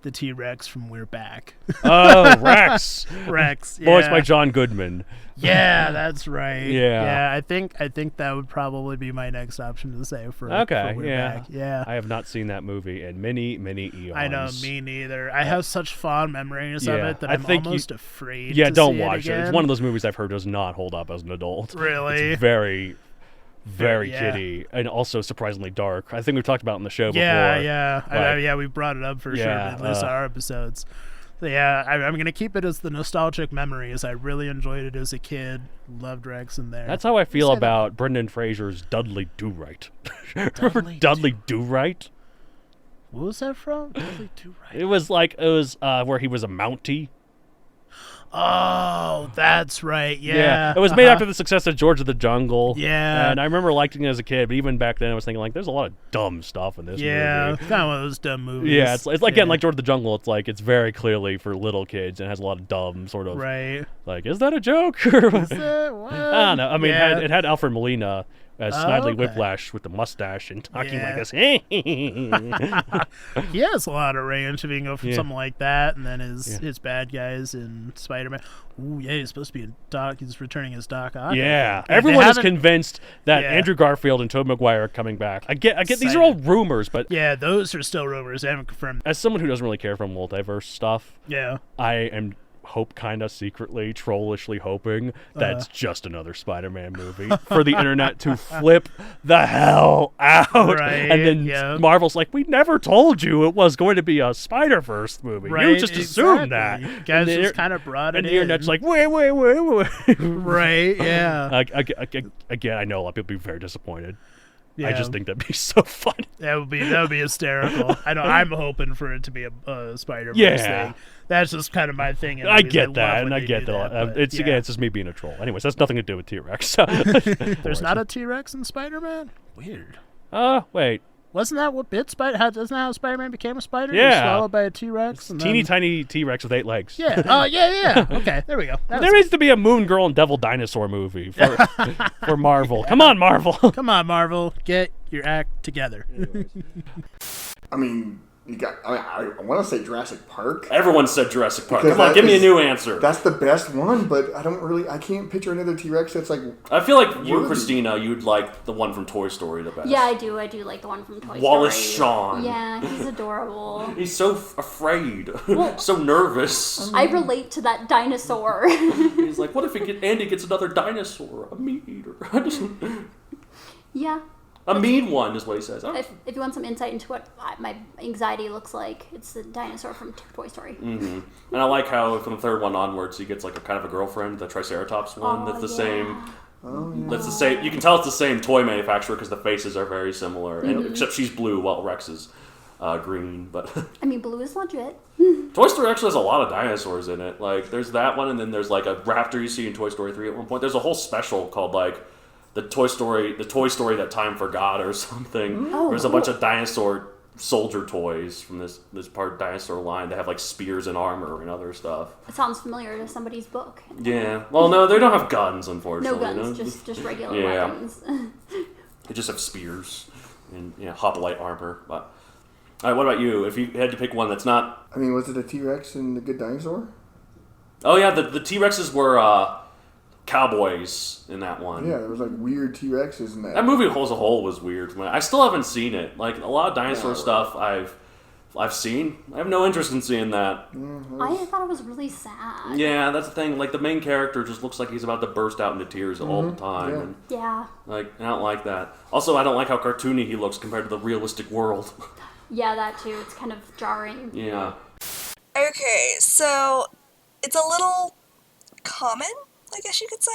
the T-Rex from We're Back. Oh, Rex. Rex. Yeah. Voiced by John Goodman. Yeah, that's right. Yeah. I think that would probably be my next option to say for Okay, for We're Back. Yeah. I have not seen that movie in many, many eons. I know, me neither. I have such fond memories of it that I'm almost afraid to don't see watch it again. It's one of those movies I've heard does not hold up as an adult. Really? It's very kiddie and also surprisingly dark. I think we've talked about it on the show before. Yeah, we brought it up for sure, at least our episodes. So I'm going to keep it as the nostalgic memories. I really enjoyed it as a kid. Loved Rex in there. That's how I feel about Brendan Fraser's Dudley Do-Right. Remember Dudley Do-Right? What was that from? Dudley Do-Right. It was where he was a Mountie. Oh, that's right. Yeah. It was made after the success of George of the Jungle. Yeah. And I remember liking it as a kid, but even back then I was thinking, like, there's a lot of dumb stuff in this movie. Yeah, kind of one of those dumb movies. Yeah, it's again, like George of the Jungle, it's like, it's very clearly for little kids and has a lot of dumb sort of... Right. Like, is that a joke? Is it? What? I don't know. I mean, it had Alfred Molina as Snidely okay. Whiplash with the mustache and talking like this. He has a lot of range if you can go from something like that, and then his bad guys in Spider-Man. Ooh, yeah, he's supposed to be he's returning as Doc Ock. Yeah, everyone is convinced that Andrew Garfield and Tobey Maguire are coming back. I get these are all rumors, but yeah, those are still rumors. I haven't confirmed. As someone who doesn't really care for multiverse stuff, I am kind of secretly, trollishly hoping that's just another Spider-Man movie for the internet to flip the hell out. Right, and then Marvel's like, we never told you it was going to be a Spider-Verse movie. Right, You just assumed that. You guys just kind of brought it in. And the internet's like, wait. Right, yeah. Again, I know a lot of people will be very disappointed. Yeah. I just think that'd be so funny. That would be hysterical. I know. I'm hoping for it to be a Spider-Verse thing. That's just kind of my thing. I get that, and I get that. It's just me being a troll. Anyways, that's nothing to do with T-Rex. There's not a T-Rex in Spider-Man? Weird. Wait. Wasn't that what bit Spider? Isn't that how Spider-Man became a spider? Yeah. He was swallowed by a T-Rex. Teeny tiny T-Rex with 8 legs. Yeah. Oh, yeah. Okay, there we go. There needs to be a Moon Girl and Devil Dinosaur movie for Marvel. Come on, Marvel. Come on, Marvel. Get your act together. I mean, I want to say Jurassic Park. Everyone said Jurassic Park. Come on, give me a new answer. That's the best one, but I can't picture another T-Rex that's like... I feel like you, Christina, you'd like the one from Toy Story the best. Yeah, I do like the one from Toy Story. Wallace Shawn. Yeah, he's adorable. He's so afraid. So nervous. I relate to that dinosaur. He's like, what if Andy gets another dinosaur? A meat eater. Yeah. A mean one is what he says. If you want some insight into what my anxiety looks like, it's the dinosaur from Toy Story. Mm-hmm. And I like how from the third one onwards, he gets like a kind of a girlfriend, the Triceratops one. That's the same. Oh, yeah. That's the same. You can tell it's the same toy manufacturer because the faces are very similar, except she's blue while Rex is green. But I mean, blue is legit. Toy Story actually has a lot of dinosaurs in it. Like there's that one, and then there's like a raptor you see in Toy Story 3 at one point. There's a whole special called like the Toy Story that time forgot or something. Oh, There's a bunch of dinosaur soldier toys from this part dinosaur line. They have like spears and armor and other stuff. It sounds familiar to somebody's book. Yeah. Well, no, they don't have guns, unfortunately. No guns, just regular weapons. They just have spears and hoplite armor. But all right, what about you? If you had to pick one that's not... I mean, was it a T-Rex in The Good Dinosaur? Oh yeah, the T-Rexes were cowboys in that one. Yeah, there was like weird T-Rexes in that. That movie as a whole was weird. I still haven't seen it. Like a lot of dinosaur stuff I've seen. I have no interest in seeing that. I thought it was really sad. Yeah, that's the thing. Like the main character just looks like he's about to burst out into tears all the time. Yeah. And, like I don't like that. Also, I don't like how cartoony he looks compared to the realistic world. Yeah, that too. It's kind of jarring. Yeah. Okay, so it's a little common, I guess you could say.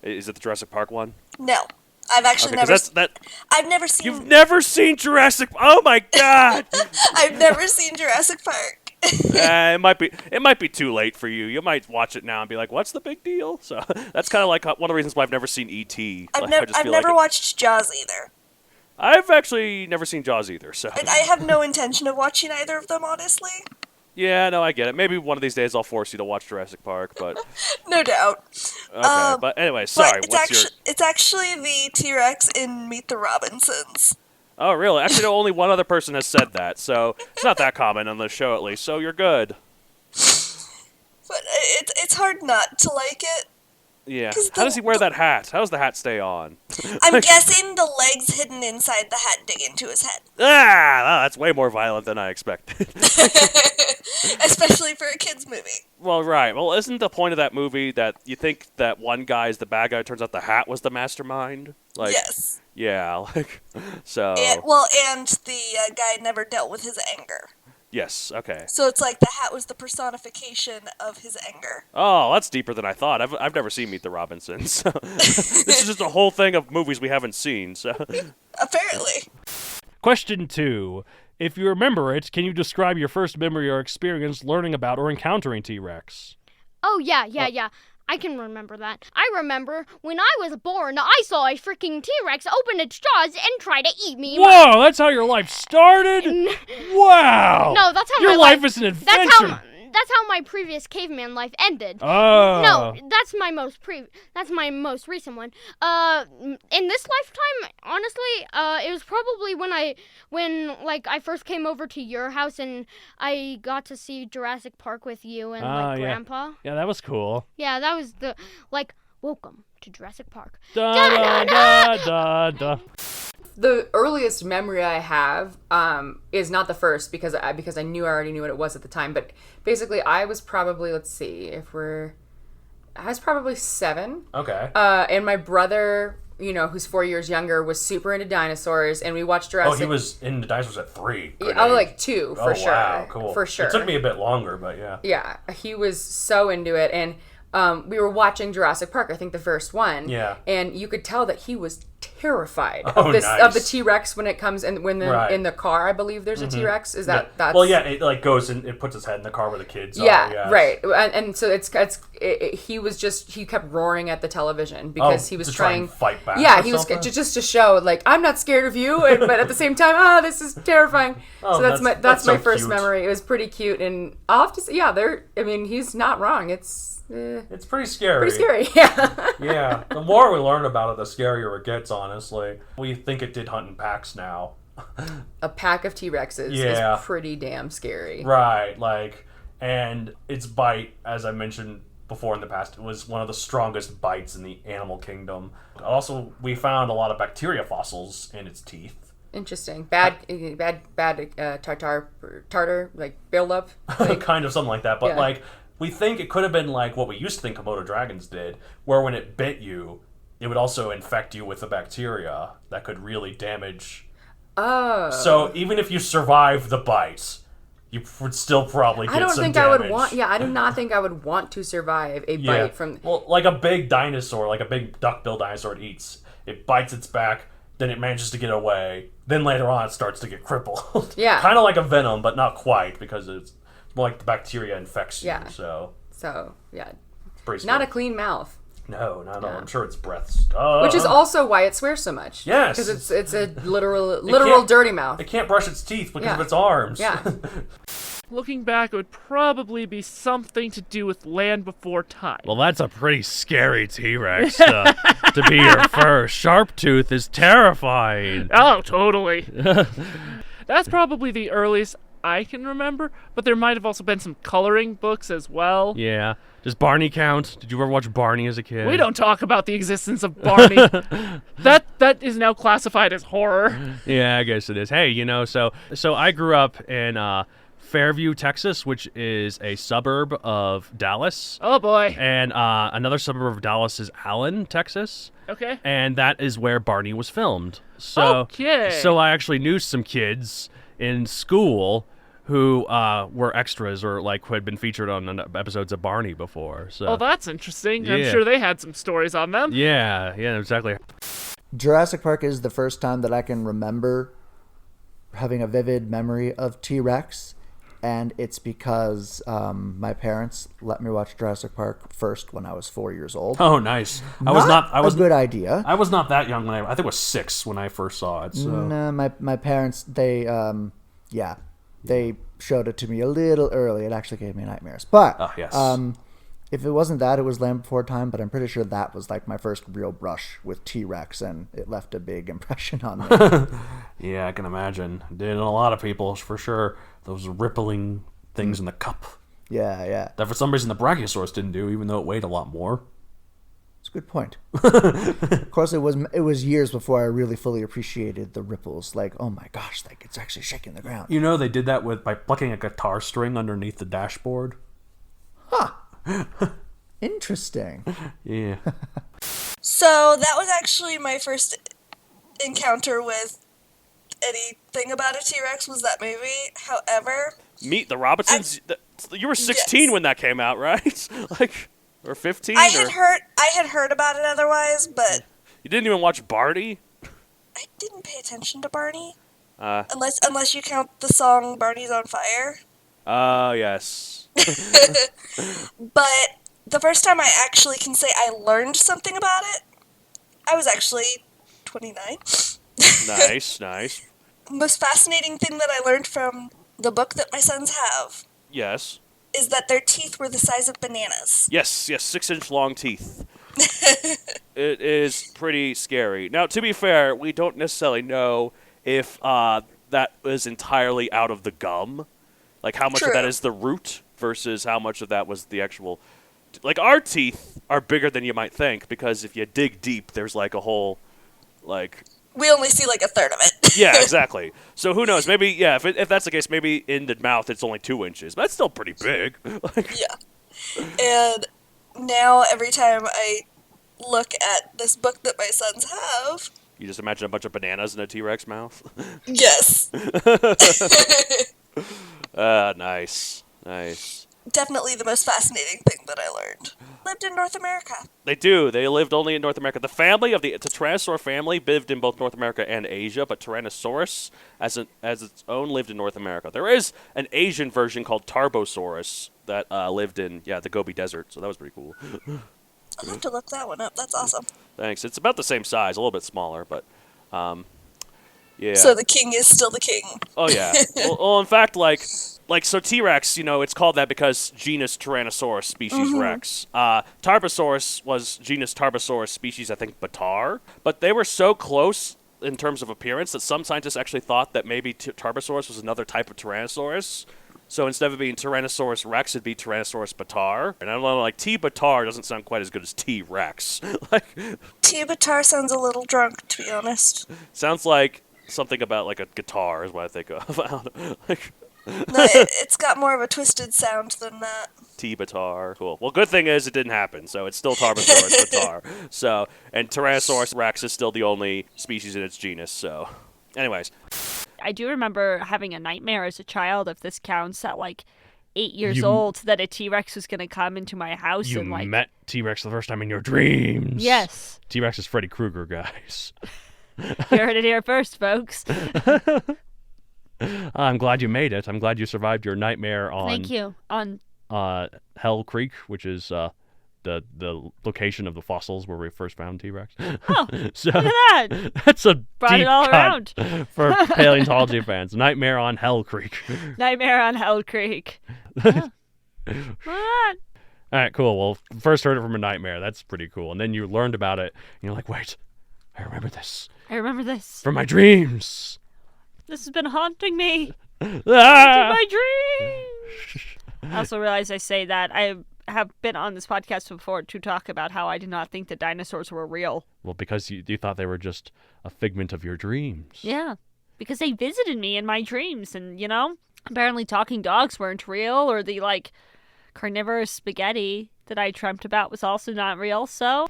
Is it the Jurassic Park one? No. I've actually Okay, 'cause I've never seen. You've never seen Jurassic? Oh my God! I've never seen Jurassic Park. It might be too late for you. You might watch it now and be like, "What's the big deal?" So that's kind of like one of the reasons why I've never seen E.T. I've never watched Jaws either. I've actually never seen Jaws either. So I have no intention of watching either of them, honestly. yeah, no, I get it. Maybe one of these days I'll force you to watch Jurassic Park, but No doubt. okay. But anyway, sorry. It's actually the T-Rex in Meet the Robinsons. Oh, really? Actually, only one other person has said that, so it's not that common on the show, at least. So you're good. But it's hard not to like it. Yeah. How does he wear that hat? How does the hat stay on? I'm guessing the legs hidden inside the hat dig into his head. That's way more violent than I expected. Especially for a kid's movie. Well, right. Well, isn't the point of that movie that you think that one guy is the bad guy? Turns out the hat was the mastermind. Like, yes. Yeah. Like, so. And the guy never dealt with his anger. Yes. Okay. So it's like the hat was the personification of his anger. Oh, that's deeper than I thought. I've never seen Meet the Robinsons. This is just a whole thing of movies we haven't seen. So. Apparently. Question 2. If you remember it, can you describe your first memory or experience learning about or encountering T-Rex? Oh, yeah. I can remember that. I remember when I was born, I saw a freaking T-Rex open its jaws and try to eat me. Whoa, that's how your life started? Wow. No, that's how your my life is an adventure. That's how my previous caveman life ended. Oh. No, that's my most recent one. In this lifetime, honestly, it was probably when I first came over to your house and I got to see Jurassic Park with you and Grandpa. Yeah, that was cool. Yeah, that was the welcome to Jurassic Park. Da da da da da. The earliest memory I have is not the first because I already knew what it was at the time. But basically, I was probably I was probably 7. Okay. And my brother, who's 4 years younger, was super into dinosaurs, and we watched Jurassic. Oh, he was into dinosaurs at 3. Like 2 for sure. Wow, cool. For sure. It took me a bit longer, but yeah. Yeah, he was so into it, and we were watching Jurassic Park, I think the first one. Yeah. And you could tell that he was terrified nice. of the T-Rex when it comes in in the car. I believe there's a T-Rex. Is that that's? Well, yeah. It goes and it puts his head in the car where the kids are. Yeah, right. And so he kept roaring at the television because he was trying to fight back. Yeah, he was just to show I'm not scared of you, but at the same time, this is terrifying. Oh, so that's my so first cute. memory. It was pretty cute, and I'll have to say, he's not wrong. It's pretty scary. Pretty scary, yeah. Yeah. The more we learn about it, the scarier it gets, honestly. We think it did hunt in packs now. A pack of T-Rexes is pretty damn scary. Right, and its bite, as I mentioned before in the past, it was one of the strongest bites in the animal kingdom. Also, we found a lot of bacteria fossils in its teeth. Interesting. Bad tartar, buildup. Kind of something like that, but we think it could have been like what we used to think Komodo dragons did, where when it bit you, it would also infect you with the bacteria that could really damage. Oh. So even if you survive the bite, you would still probably get some damage. I do not think I would want to survive a bite from. Well, like a big dinosaur, like a big duck-billed dinosaur it bites its back, then it manages to get away, then later on it starts to get crippled. Yeah. Kind of like a venom, but not quite, because it's more like the bacteria infects you. Yeah. So yeah. Pretty not a clean mouth. No, not at all. I'm sure it's breath stuff. Which is also why it swears so much. Yes. Because it's a literal dirty mouth. It can't brush its teeth because of its arms. Yeah. Looking back, it would probably be something to do with Land Before Time. Well, that's a pretty scary T-Rex to be your first. Sharptooth is terrifying. Oh, totally. That's probably the earliest I can remember, but there might have also been some coloring books as well. Yeah. Does Barney count? Did you ever watch Barney as a kid? We don't talk about the existence of Barney. That is now classified as horror. Yeah, I guess it is. Hey, so I grew up in Fairview, Texas, which is a suburb of Dallas. Oh, boy. And another suburb of Dallas is Allen, Texas. Okay. And that is where Barney was filmed. So I actually knew some kids in school who were extras or who had been featured on episodes of Barney before. So. Oh, that's interesting. Yeah. I'm sure they had some stories on them. Yeah, exactly. Jurassic Park is the first time that I can remember having a vivid memory of T-Rex, and it's because my parents let me watch Jurassic Park first when I was 4 years old. Oh, nice. I was a good idea. I was not that young when I think it was 6 when I first saw it. So. No, my parents, they showed it to me a little early. It actually gave me nightmares. But yes. If it wasn't that, it was Land Before Time, but I'm pretty sure that was like my first real brush with T-Rex, and it left a big impression on me. Yeah, I can imagine. It did on a lot of people, for sure. Those rippling things in the cup. Yeah. That for some reason the Brachiosaurus didn't do, even though it weighed a lot more. It's a good point. Of course, it was years before I really fully appreciated the ripples. Like, oh my gosh, like it's actually shaking the ground. You know, they did that by plucking a guitar string underneath the dashboard. Huh. Interesting. Yeah. So that was actually my first encounter with anything about a T-Rex was that movie. However, Meet the Robinsons. You were 16 when that came out, right? Or 15? I had heard about it otherwise, but you didn't even watch Barney? I didn't pay attention to Barney. Unless you count the song "Barney's on Fire." Yes. But the first time I actually can say I learned something about it, I was actually 29. Nice. Most fascinating thing that I learned from the book that my sons have. Yes. Is that their teeth were the size of bananas. Yes, 6-inch long teeth. It is pretty scary. Now, to be fair, we don't necessarily know if that was entirely out of the gum. Like, how much of that is the root versus how much of that was the actual... Like, our teeth are bigger than you might think, because if you dig deep, there's, like, a whole, like... We only see, like, a third of it. Yeah, exactly. So who knows? Maybe, yeah, if that's the case, maybe in the mouth it's only 2 inches. But that's still pretty big. Yeah. And now every time I look at this book that my sons have... You just imagine a bunch of bananas in a T-Rex mouth? Yes. Nice. Definitely the most fascinating thing that I learned. Lived in North America. They do. They lived only in North America. The family of the Tyrannosaur family lived in both North America and Asia, but Tyrannosaurus, as its own, lived in North America. There is an Asian version called Tarbosaurus that lived in the Gobi Desert, so that was pretty cool. I'll have to look that one up. That's awesome. Thanks. It's about the same size, a little bit smaller, but yeah. So the king is still the king. Oh yeah. well, in fact, so T-Rex, it's called that because genus Tyrannosaurus, species Rex. Tarbosaurus was genus Tarbosaurus, species, I think, Batar. But they were so close in terms of appearance that some scientists actually thought that maybe Tarbosaurus was another type of Tyrannosaurus. So instead of being Tyrannosaurus Rex, it'd be Tyrannosaurus Batar. And I don't know, like, T. Batar doesn't sound quite as good as T. Rex. T. Batar sounds a little drunk, to be honest. Sounds like something about, like, a guitar is what I think of. No, it's got more of a twisted sound than that. T-Batar. Cool. Well, good thing is it didn't happen, so it's still Tarbosaurus Batar. So, and Tyrannosaurus Rex is still the only species in its genus, so. Anyways. I do remember having a nightmare as a child, if this counts, at like 8 years old, that a T-Rex was going to come into my house. You and like met T-Rex the first time in your dreams. Yes. T-Rex is Freddy Krueger, guys. You heard it here first, folks. I'm glad you made it. I'm glad you survived your nightmare on... Thank you. On Hell Creek, which is the location of the fossils where we first found T-Rex. Oh, so, look at that. That's a Brought deep it all cut around. for paleontology fans. Nightmare on Hell Creek. Nightmare on Hell Creek. All right, cool. Well, first heard it from a nightmare. That's pretty cool. And then you learned about it, and you're like, wait, I remember this. I remember this. From my dreams. This has been haunting me. Ah! My dreams. I also realize I say that. I have been on this podcast before to talk about how I did not think that dinosaurs were real. Well, because you thought they were just a figment of your dreams. Yeah, because they visited me in my dreams, and, apparently talking dogs weren't real, or the, carnivorous spaghetti that I dreamt about was also not real, so...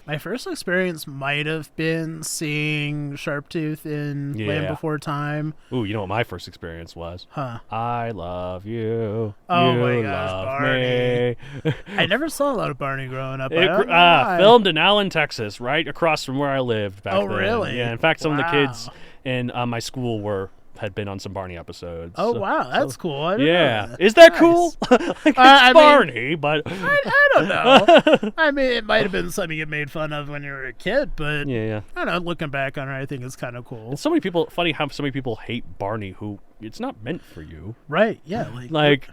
My first experience might have been seeing Sharptooth in Land Before Time. Ooh, you know what my first experience was? Huh. I love you. Oh you my gosh, love Barney. Me. I never saw a lot of Barney growing up. Filmed in Allen, Texas, right across from where I lived back then. Oh, really? Yeah, in fact, some of the kids in my school had been on some Barney episodes. Oh, wow, that's cool. I didn't know that. Is that Nice. cool? Like, it's Barney, but... I don't know. I mean, it might have been something you made fun of when you were a kid, but I don't know, looking back on it, I think it's kind of cool. And so many people, funny how so many people hate Barney who, it's not meant for you. Right, yeah. Like...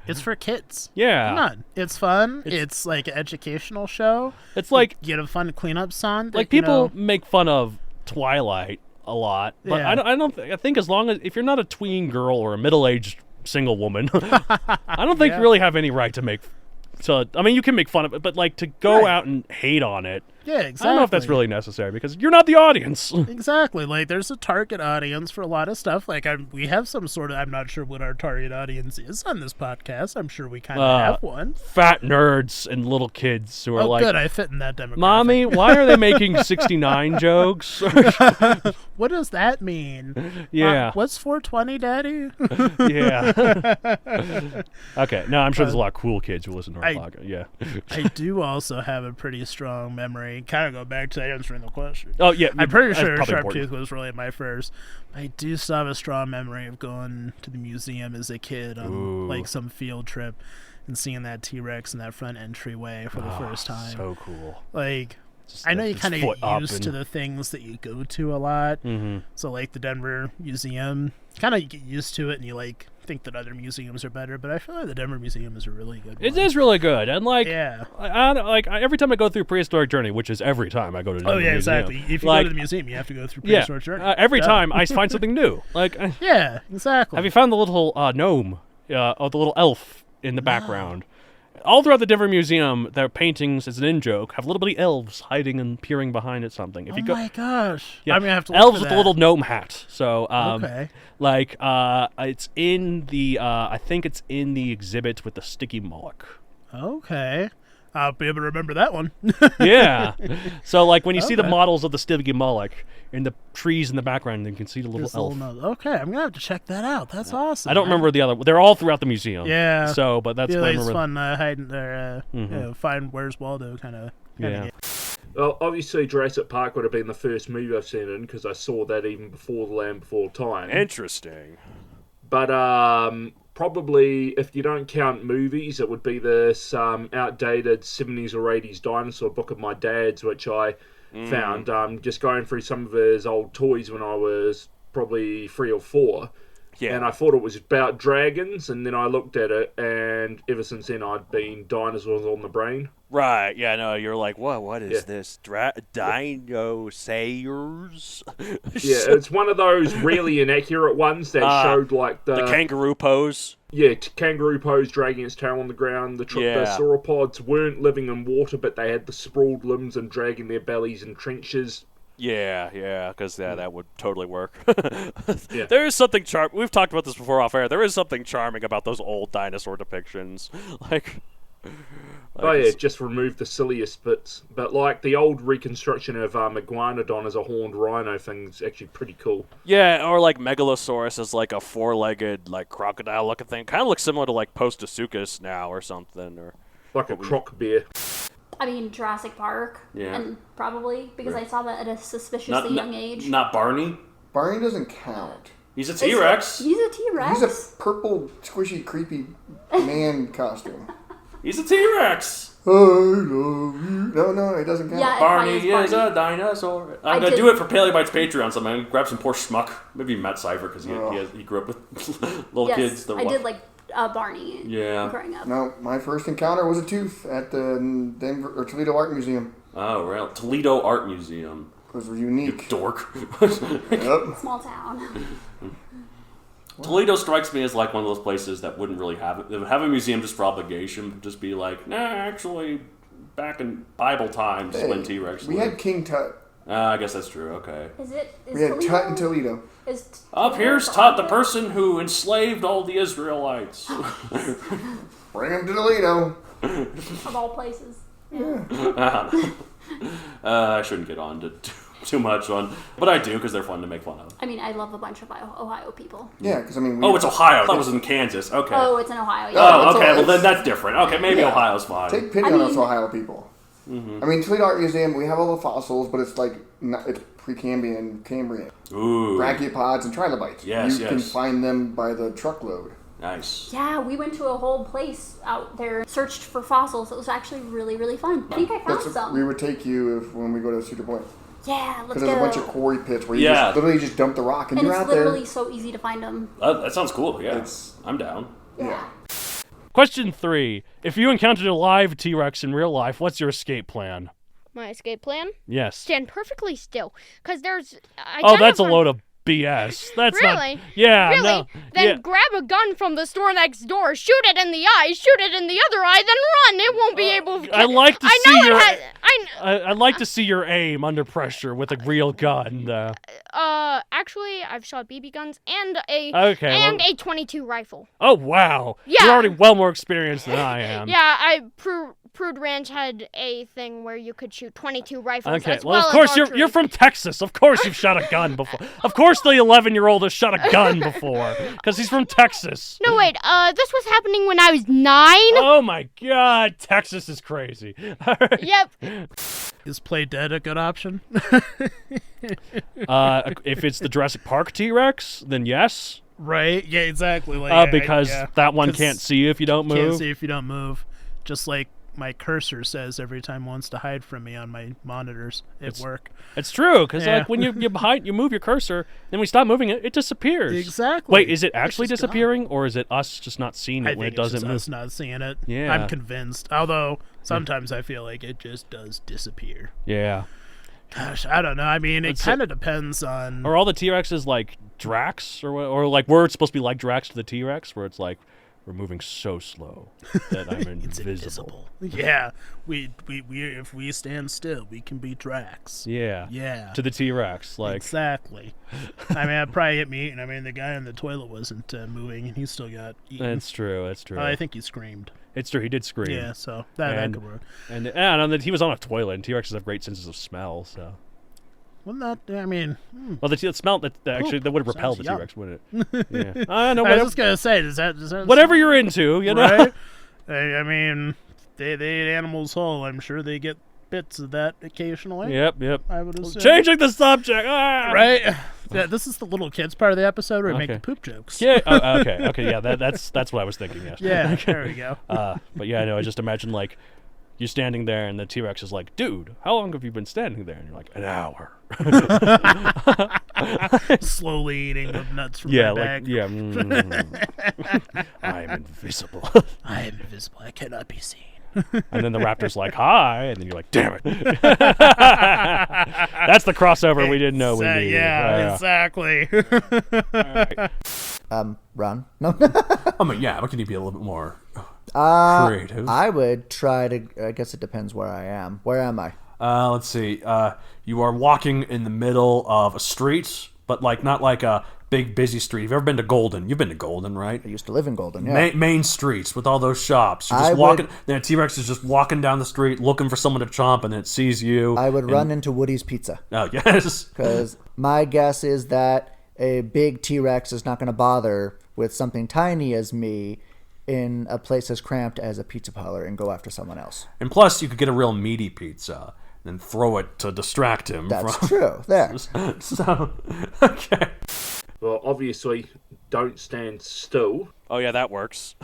It's for kids. Yeah. Come on. It's fun. It's like an educational show. It's like... You get a fun cleanup song. Like, people make fun of Twilight a lot, but I think as long as if you're not a tween girl or a middle-aged single woman, I don't think you really have any right to make. So I mean, you can make fun of it, but like to go out and hate on it. Yeah, exactly. I don't know if that's really necessary because you're not the audience. Exactly. Like, there's a target audience for a lot of stuff. Like, we have some sort of... I'm not sure what our target audience is on this podcast. I'm sure we kind of have one. Fat nerds and little kids who are like... Oh, good. I fit in that demographic. Mommy, why are they making 69 jokes? What does that mean? Yeah. What's 420, Daddy? Yeah. Okay. No, I'm sure there's a lot of cool kids who listen to our podcast. Yeah. I do also have a pretty strong memory. Kind of go back to answering the question. Oh, yeah. I'm pretty sure Sharptooth was really my first. I do still have a strong memory of going to the museum as a kid on like some field trip and seeing that T-Rex in that front entryway for the first time. So cool. Like, I know you kind of get used to the things that you go to a lot. Mm-hmm. So, like the Denver Museum, kind of get used to it and you like think that other museums are better, but I feel like the Denver Museum is a really good one. It is really good, and like, yeah, every time I go through Prehistoric Journey, which is every time I go to the Denver Museum. Exactly. If you go to the museum, you have to go through Prehistoric Journey. Every time I find something new. Like, yeah, exactly. Have you found the little gnome, or the little elf in the background? All throughout the Denver Museum, their paintings, as an in-joke, have little bitty elves hiding and peering behind at something. If you go, my gosh. Yeah, I'm going to have to elves look with for the little gnome hat. So, okay. Like, it's in the, I think it's in the exhibit with the sticky Moloch. Okay. I'll be able to remember that one. Yeah. So, like, when you see the models of the sticky Moloch in the trees in the background, you can see the little elf. Okay, I'm going to have to check that out. That's awesome. I don't remember the other. They're all throughout the museum. Yeah. So, but that's what I remember. It's fun hiding there, find Where's Waldo kind of. Yeah. Well, obviously Jurassic Park would have been the first movie I've seen in because I saw that even before The Land Before Time. Interesting. But probably, if you don't count movies, it would be this outdated 70s or 80s dinosaur book of my dad's, which I found just going through some of his old toys when I was probably 3 or 4. Yeah. And I thought it was about dragons, and then I looked at it, and ever since then I'd been dinosaurs on the brain. Right, yeah, no, you're like, what is this? Dinosaurs? Yeah, it's one of those really inaccurate ones that showed like the kangaroo pose. Yeah, kangaroo pose, dragging its tail on the ground. The sauropods weren't living in water, but they had the sprawled limbs and dragging their bellies in trenches. Yeah, because that would totally work. There is something we've talked about this before off air. There is something charming about those old dinosaur depictions. Just remove the silliest bits. But like the old reconstruction of Megalodon as a horned rhino thing's actually pretty cool. Yeah, or like Megalosaurus as like a 4-legged like crocodile looking thing. Kind of looks similar to like Postosuchus now or something, or like a croc bear. I mean, Jurassic Park. Yeah. And probably because I saw that at a suspiciously young age. Not Barney? Barney doesn't count. He's a T-Rex. He's a T-Rex? He's a purple, squishy, creepy man costume. He's a T-Rex. I love you. No, it doesn't count. Yeah, Barney is a dinosaur. I'm going to do it for Paleobites Patreon. So I'm going to grab some poor schmuck. Maybe Matt Cypher because he grew up with little kids. I did like Barney growing up. No, my first encounter was a tooth at the Toledo Art Museum. Oh, right. Toledo Art Museum. Because we're unique. You dork. Yep. Small town. Toledo strikes me as like one of those places that wouldn't really have it. They would have a museum just for obligation, but just be like, actually, back in Bible times when T-Rex we had King Tut. I guess that's true, okay. We had Tut in Toledo. Up here's Tut, the person who enslaved all the Israelites. Bring him to Toledo. Of all places. I shouldn't get on to too much on, but I do because they're fun to make fun of. I mean, I love a bunch of Ohio people. Yeah, because I mean... Oh, it's Ohio. I thought it was in Kansas. Okay. Oh, it's in Ohio. Yeah. Oh, okay. Well, then that's different. Okay, maybe Ohio's fine. Take pity on us Ohio people. I mean, Toledo Art Museum, we have all the fossils, but it's like, it's Precambrian, Cambrian. Ooh. Brachiopods and trilobites. Yes, You can find them by the truckload. Nice. Yeah, we went to a whole place out there, searched for fossils. It was actually really, really fun. I think I found some. We would take you when we go to Cedar Point. Yeah, let's go. Because there's a bunch of quarry pits where you just literally just dump the rock and you're out there. And it's literally so easy to find them. That sounds cool, yeah. I'm down. Yeah. Question 3. If you encountered a live T-Rex in real life, what's your escape plan? My escape plan? Yes. Stand perfectly still. Because there's... that's a load of BS. That's really? Not... Yeah, really? no. Then grab a gun from the store next door, shoot it in the eye, shoot it in the other eye, then run. It won't be able to... I like to see your... I'd like to see your aim under pressure with a real gun. Actually, I've shot BB guns and a 22 rifle. Oh, wow. Yeah. You're already well more experienced than I am. Yeah, Prude Ranch had a thing where you could shoot 22 rifles. Okay, as well of course as you're from Texas. Of course you've shot a gun before. Of course the 11-year-old has shot a gun before because he's from Texas. No, wait. This was happening when I was 9. Oh my God, Texas is crazy. Yep. Is Play Dead a good option? If it's the Jurassic Park T-Rex, then yes. Right? Yeah, exactly. Like, because that one can't see you if you don't move. Can't see if you don't move. Just like my cursor says every time it wants to hide from me on my monitors at work. It's true, because like when you move your cursor, then we stop moving it, it disappears. Exactly. Wait, is it actually disappearing, or is it us just not seeing it when it doesn't move? Us not seeing it. Yeah. I'm convinced. Although sometimes I feel like it just does disappear. Yeah. Gosh, I don't know. I mean, it kind of depends on... Are all the T-Rexes like Drax, or like we're supposed to be like Drax to the T-Rex, where it's like, we're moving so slow that I'm invisible. Yeah, we if we stand still, we can be Drax. Yeah. To the T-Rex, like exactly. I mean, I'd probably get me eaten. I mean, the guy in the toilet wasn't moving, and he still got eaten. That's true. I think he screamed. It's true. He did scream. Yeah, so that could work. And he was on a toilet, and T-Rexes have great senses of smell, so. Wouldn't that, I mean... Well, the smell that actually that would have repelled the T-Rex, wouldn't it? Yeah. I know. I was just gonna say, does that whatever you're into, you know. Right? I mean, they eat animals whole. I'm sure they get bits of that occasionally. Yep. I would assume. Changing the subject. Right. Yeah, this is the little kids part of the episode where we make the poop jokes. Yeah. Okay. Yeah. That's what I was thinking. Yes. Yeah. There we go. But yeah, I know. I just imagine like you're standing there, and the T-Rex is like, "Dude, how long have you been standing there?" And you're like, "An hour." Slowly eating the nuts from my bag. I'm invisible. I am invisible. I cannot be seen. And then the Raptor's like, "Hi," and then you're like, "Damn it!" That's the crossover we didn't know we needed. Yeah, exactly. Ron? No. I mean, yeah, but can you be a little bit more creative? I would try to. I guess it depends where I am. Where am I? Let's see. You are walking in the middle of a street, but like not like a big busy street. You've ever been to Golden? You've been to Golden, right? I used to live in Golden. Yeah. Main streets with all those shops. You're just walking. Then a T-Rex is just walking down the street looking for someone to chomp, and then it sees you. I would run into Woody's Pizza. Oh yes. Because my guess is that a big T-Rex is not going to bother with something tiny as me in a place as cramped as a pizza parlor and go after someone else. And plus, you could get a real meaty pizza and throw it to distract him. That's true. There. So, okay. Well, obviously, don't stand still. Oh yeah, that works.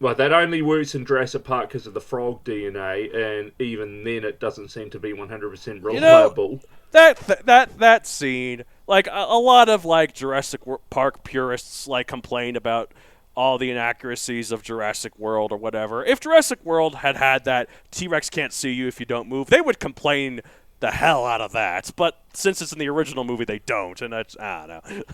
Well, that only works in Jurassic Park because of the frog DNA, and even then, it doesn't seem to be 100% reliable. That scene, like a lot of like Jurassic Park purists like complain about all the inaccuracies of Jurassic World or whatever. If Jurassic World had that T-Rex can't see you if you don't move, they would complain the hell out of that. But since it's in the original movie, they don't, and that's, I don't know.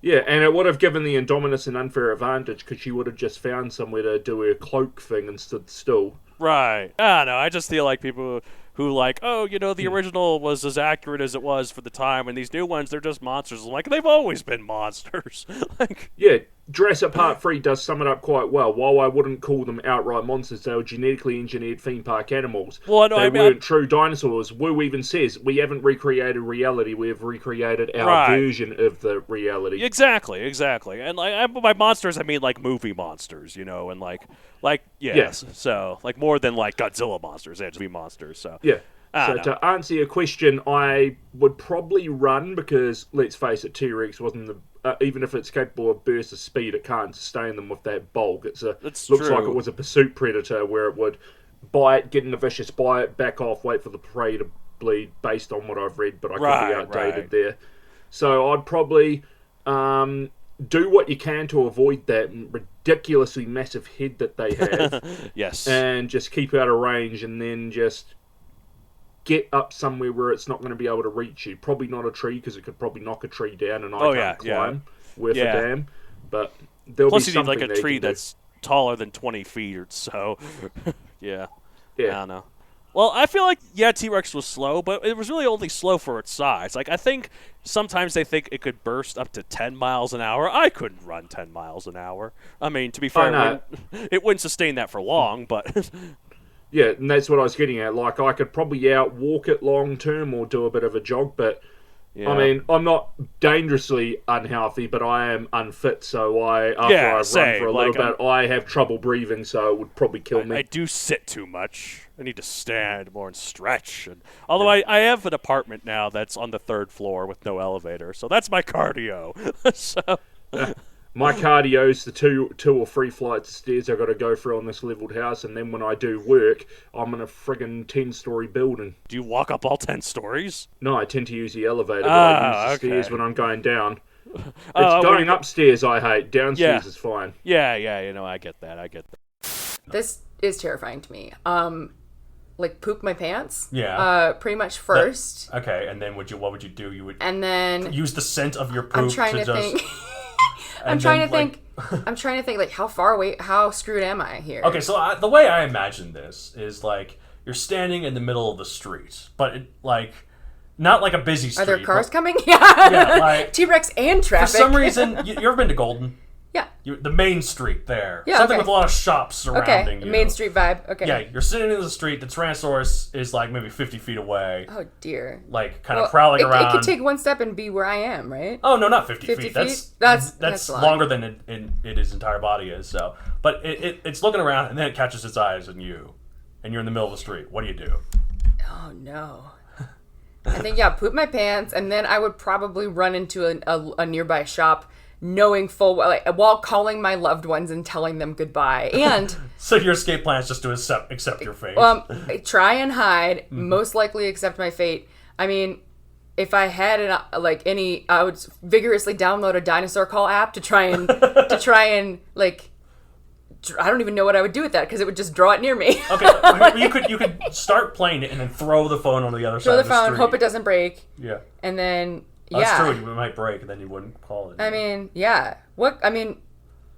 Yeah, and it would have given the Indominus an unfair advantage because she would have just found somewhere to do her cloak thing and stood still. Right. I don't know. I just feel like people who like, oh, you know, the original was as accurate as it was for the time, and these new ones, they're just monsters. I'm like, they've always been monsters. Yeah, Jurassic Park 3 does sum it up quite well. While I wouldn't call them outright monsters, they were genetically engineered theme park animals. Well, no, they weren't true dinosaurs. Wu even says, we haven't recreated reality, we have recreated our version of the reality. Exactly. And by monsters, I mean like movie monsters, and yes. So like more than like Godzilla monsters, they just be monsters. So yeah. So to answer your question, I would probably run because, let's face it, T-Rex wasn't the... even if it's capable of bursts of speed, it can't sustain them with that bulk. Looks like it was a pursuit predator where it would bite, get in a vicious bite, back off, wait for the prey to bleed, based on what I've read, but I could be outdated there. So I'd probably do what you can to avoid that ridiculously massive head that they have. Yes. And just keep out of range, and then just get up somewhere where it's not going to be able to reach you. Probably not a tree, because it could probably knock a tree down, and I can't climb worth a damn. But there'll Plus be you need something like a tree that's taller than 20 feet or so. Yeah. I don't know. Well, I feel like, T-Rex was slow, but it was really only slow for its size. Like, I think sometimes they think it could burst up to 10 miles an hour. I couldn't run 10 miles an hour. I mean, to be fair, it wouldn't sustain that for long, but... Yeah, and that's what I was getting at. Like, I could probably outwalk it long term or do a bit of a jog, but I mean, I'm not dangerously unhealthy, but I am unfit. So after I run for a little bit, I have trouble breathing, so it would probably kill me. I do sit too much. I need to stand more and stretch. Although I have an apartment now that's on the 3rd floor with no elevator, so that's my cardio. My cardio's the two or three flights of stairs I've got to go through on this leveled house, and then when I do work, I'm in a friggin' 10-story building. Do you walk up all 10 stories? No, I tend to use the elevator, but I use the stairs when I'm going down. It's going upstairs I hate. Downstairs is fine. Yeah, I get that. This is terrifying to me. Like poop my pants. Yeah. Pretty much first. Okay, and then what would you do? You would use the scent of your poop I'm trying to think. I'm trying to think like how screwed am I here? Okay, so the way I imagine this is like you're standing in the middle of the street, but not like a busy street. Are there cars coming? Yeah, like T-Rex and traffic. For some reason, you ever been to Golden? Yeah. The main street there. Yeah, Something with a lot of shops surrounding you. Main street vibe. Okay. Yeah, you're sitting in the street. The Tyrannosaurus is like maybe 50 feet away. Oh, dear. Like kind of prowling around. It could take one step and be where I am, right? Oh, no, not 50 feet. That's longer than its entire body is. So, but it's looking around, and then it catches its eyes on you. And you're in the middle of the street. What do you do? Oh, no. I think, poop my pants, and then I would probably run into a nearby shop, knowing full well, while calling my loved ones and telling them goodbye. And so your escape plan is just to accept your fate. Try and hide. Most likely accept my fate. I mean, if I had I would vigorously download a Dinosaur Call app to try and I don't even know what I would do with that because it would just draw it near me. Okay, you could start playing it and then throw the phone on the other side of the street. Throw the phone, hope it doesn't break. Yeah. And then that's true. It might break, and then you wouldn't call it. I mean, What? I mean,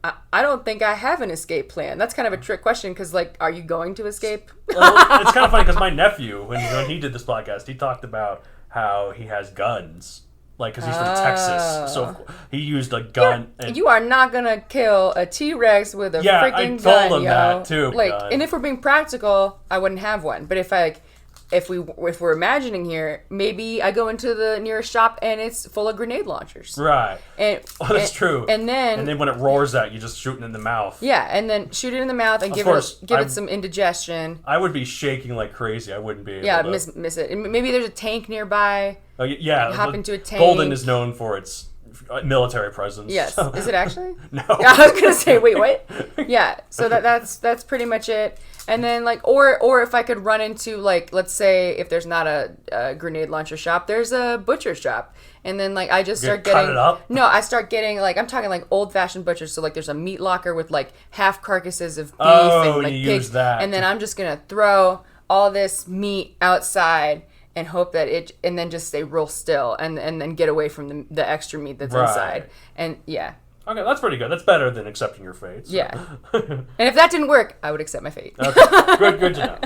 I don't think I have an escape plan. That's kind of a trick question because, are you going to escape? Well, it's kind of funny because my nephew, when he did this podcast, he talked about how he has guns. Because he's from Texas, so he used a gun. You are not gonna kill a T-Rex with a freaking gun, I told him that too. And if we're being practical, I wouldn't have one. But if we're imagining here, maybe I go into the nearest shop and it's full of grenade launchers. Right. That's true. And then when it roars at you, just shoot it in the mouth. Yeah, and then shoot it in the mouth and give it some indigestion. I would be shaking like crazy. I wouldn't be able to miss it. And maybe there's a tank nearby. Oh yeah. Hop into a tank. Golden is known for its military presence. Yes. So. Is it actually? No. Yeah, I was gonna say, wait, what? Yeah. So that's pretty much it. And then or if I could run into let's say if there's not a grenade launcher shop, there's a butcher shop. And then I just start getting cut it up? No, I start getting I'm talking old fashioned butchers. So there's a meat locker with half carcasses of beef and you pigs. use that. And then I'm just gonna throw all this meat outside and hope that and then just stay real still and then get away from the extra meat that's inside. And yeah. Okay, that's pretty good. That's better than accepting your fate. So. Yeah. And if that didn't work, I would accept my fate. Okay. Good to know.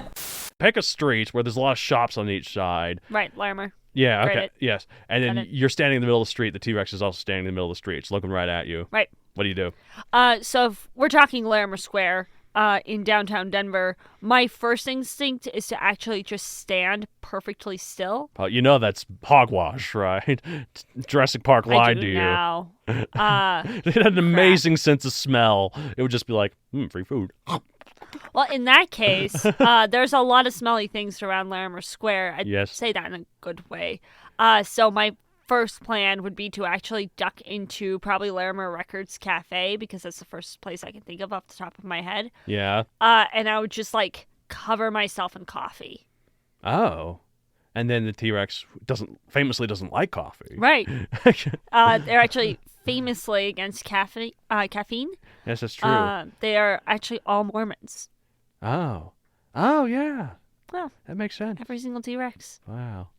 Pick a street where there's a lot of shops on each side. Right, Larimer. Yeah, okay. Right. Yes. And then you're standing in the middle of the street. The T-Rex is also standing in the middle of the street. It's looking right at you. Right. What do you do? So if we're talking Larimer Square in downtown Denver, my first instinct is to actually just stand perfectly still. You know that's hogwash, right? Jurassic Park lied to you. Now. It had an amazing sense of smell. It would just be like, free food. Well, in that case, there's a lot of smelly things around Larimer Square. I'd say that in a good way. So my first plan would be to actually duck into probably Larimer Records Cafe, because that's the first place I can think of off the top of my head. Yeah. And I would just cover myself in coffee. Oh. And then the T-Rex famously doesn't like coffee. Right. They're actually famously against caffeine. Yes, that's true. They are actually all Mormons. Oh. Oh, yeah. Well, that makes sense. Every single T-Rex. Wow.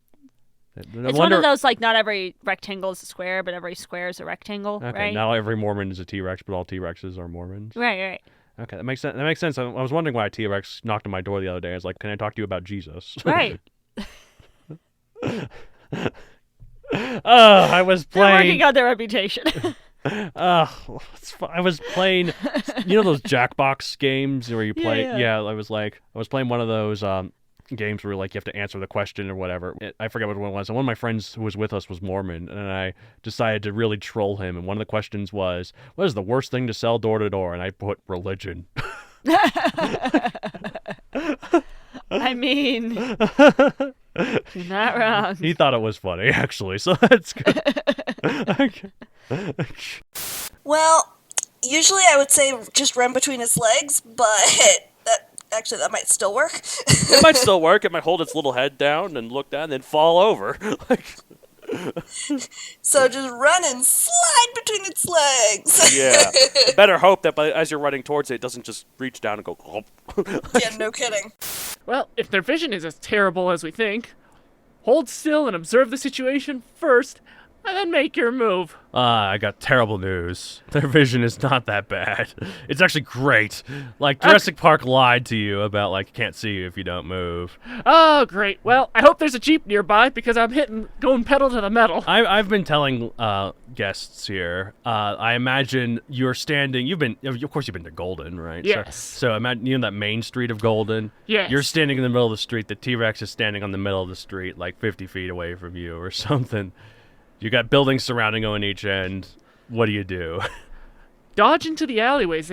It's one of those, not every rectangle is a square, but every square is a rectangle, okay, right? Not every Mormon is a T-Rex, but all T-Rexes are Mormons. Right. Okay, that makes sense. I was wondering why a T-Rex knocked on my door the other day. I was like, can I talk to you about Jesus? Right. I was playing... They're working on their reputation. I was playing, those Jackbox games where you play... Yeah, I was playing one of those... games where you have to answer the question or whatever. I forget what one was. And one of my friends who was with us was Mormon, and I decided to really troll him. And one of the questions was, "What is the worst thing to sell door to door?" And I put religion. I mean, you're not wrong. He thought it was funny, actually, so that's good. Okay. Well, usually I would say just run between its legs, but that might still work. It might still work. It might hold its little head down and look down and then fall over. So just run and slide between its legs. Yeah. Better hope that as you're running towards it, it doesn't just reach down and go... Yeah, no kidding. Well, if their vision is as terrible as we think, hold still and observe the situation first, and then make your move. I got terrible news. Their vision is not that bad. It's actually great. Jurassic Park lied to you about, can't see you if you don't move. Oh, great. Well, I hope there's a Jeep nearby, because I'm going pedal to the metal. I've been telling guests here, I imagine you're standing, of course you've been to Golden, right? Yes. So imagine, that main street of Golden? Yes. You're standing in the middle of the street, the T-Rex is standing on the middle of the street, 50 feet away from you or something. You got buildings surrounding on each end. What do you do? Dodge into the alleyways.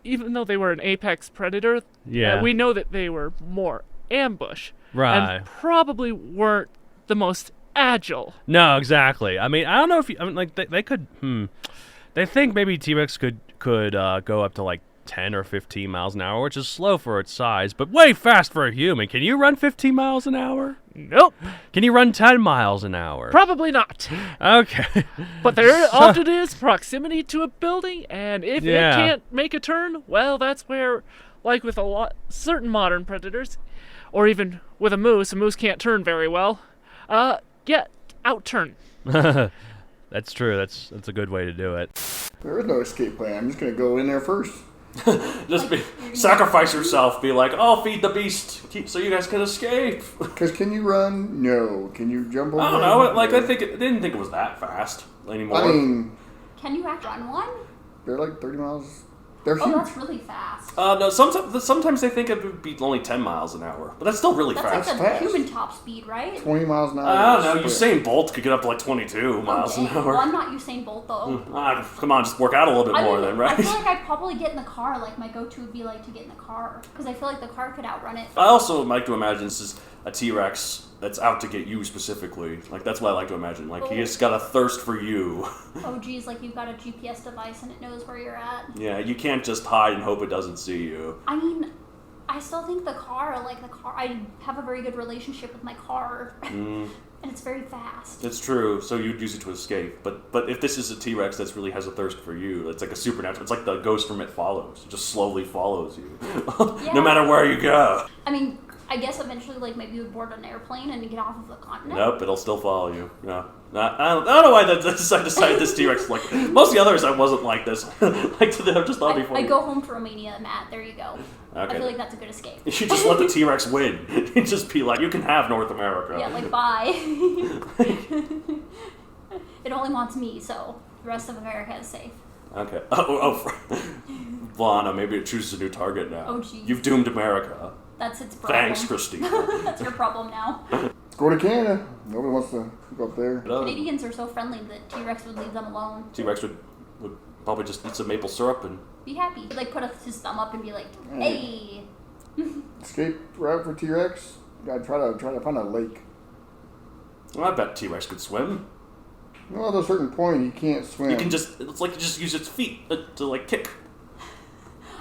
Even though they were an apex predator, we know that they were more ambush. Right. And probably weren't the most agile. No, exactly. I mean, I don't know if they could. They think maybe T-Rex could go up to 10 or 15 miles an hour, which is slow for its size, but way fast for a human. Can you run 15 miles an hour? Nope. Can you run 10 miles an hour? Probably not. Okay. But there often is proximity to a building, and if it can't make a turn, well, that's where, with certain modern predators, or even with a moose can't turn very well, out-turn. That's true. That's a good way to do it. There is no escape plan. I'm just going to go in there first. Just sacrifice yourself. Be like, I'll feed the beast so you guys can escape. Because can you run? No. Can you jump over? I don't know. I didn't think it was that fast anymore. I mean, can you actually run one? They're 30 miles. They're huge. Oh, that's really fast. No. Sometimes they think it would be only 10 miles an hour, but that's still really fast. That's like the human top speed, right? 20 miles an hour. I don't know. Usain Bolt could get up to 22 miles an hour. Well, I'm not Usain Bolt though. Come on, just work out a little bit more then, right? I feel like I'd probably get in the car. My go-to would be to get in the car because I feel like the car could outrun it. I also like to imagine this is a T-Rex that's out to get you specifically. That's what I like to imagine. He has got a thirst for you. Oh geez, you've got a GPS device and it knows where you're at. Yeah, you can't just hide and hope it doesn't see you. I mean, I still think the car, I have a very good relationship with my car. And it's very fast. It's true, so you'd use it to escape. But if this is a T-Rex that really has a thirst for you, it's like a supernatural. It's like the ghost from It Follows. It just slowly follows you, no matter where you go. I mean, I guess eventually, maybe you would board an airplane and get off of the continent. Nope, it'll still follow you. No. I don't know why I decided this T-Rex. Most of the others, I wasn't like this. I just thought before. I go home to Romania, Matt. There you go. Okay. I feel like that's a good escape. You should just let the T-Rex win. You'd just be like, you can have North America. Yeah, bye. It only wants me, so the rest of America is safe. Okay. Lana, maybe it chooses a new target now. Oh, jeez. You've doomed America. That's its problem. Thanks, Christina. That's your problem now. Let's go to Canada. Nobody wants to go up there. Canadians are so friendly that T-Rex would leave them alone. T-Rex would probably just eat some maple syrup and... Be happy. He'd like put his thumb up and be like, hey. Escape route for T-Rex? I'd try to find a lake. Well, I bet T-Rex could swim. Well, at a certain point, he can't swim. It's like you just use its feet to like kick.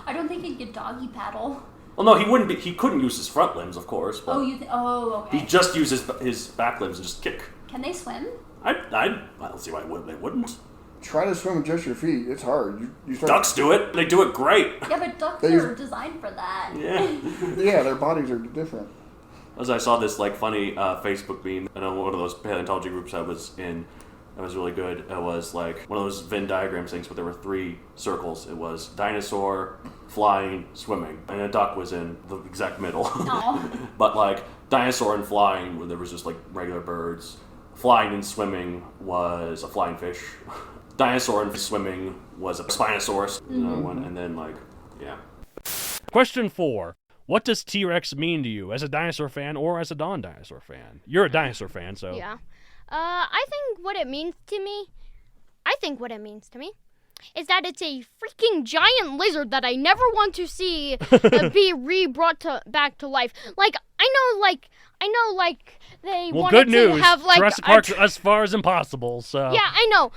I don't think he'd get doggy paddle. Well, no, he couldn't use his front limbs, of course. But okay. He just uses his back limbs and just kick. Can they swim? I don't see why they wouldn't. Try to swim with just your feet. It's hard. Ducks do it. They do it great. Yeah, but ducks are designed for that. Yeah. Yeah, their bodies are different. As I saw this like funny Facebook meme, and on one of those paleontology groups I was in, that was really good. It was like one of those Venn diagram things, but there were 3 circles. It was dinosaur, flying, swimming, and a duck was in the exact middle. But like dinosaur and flying, when there was just like regular birds. Flying and swimming was a flying fish. Dinosaur and swimming was a Spinosaurus. One, and then like, yeah. Question 4. What does T-Rex mean to you as a dinosaur fan or as a non-dinosaur fan? You're a dinosaur fan, so... Yeah. I think what it means to me is that it's a freaking giant lizard that I never want to see be brought back to life. I know, they wanted to have, like... Jurassic Park's as far as impossible, so... Yeah, I know.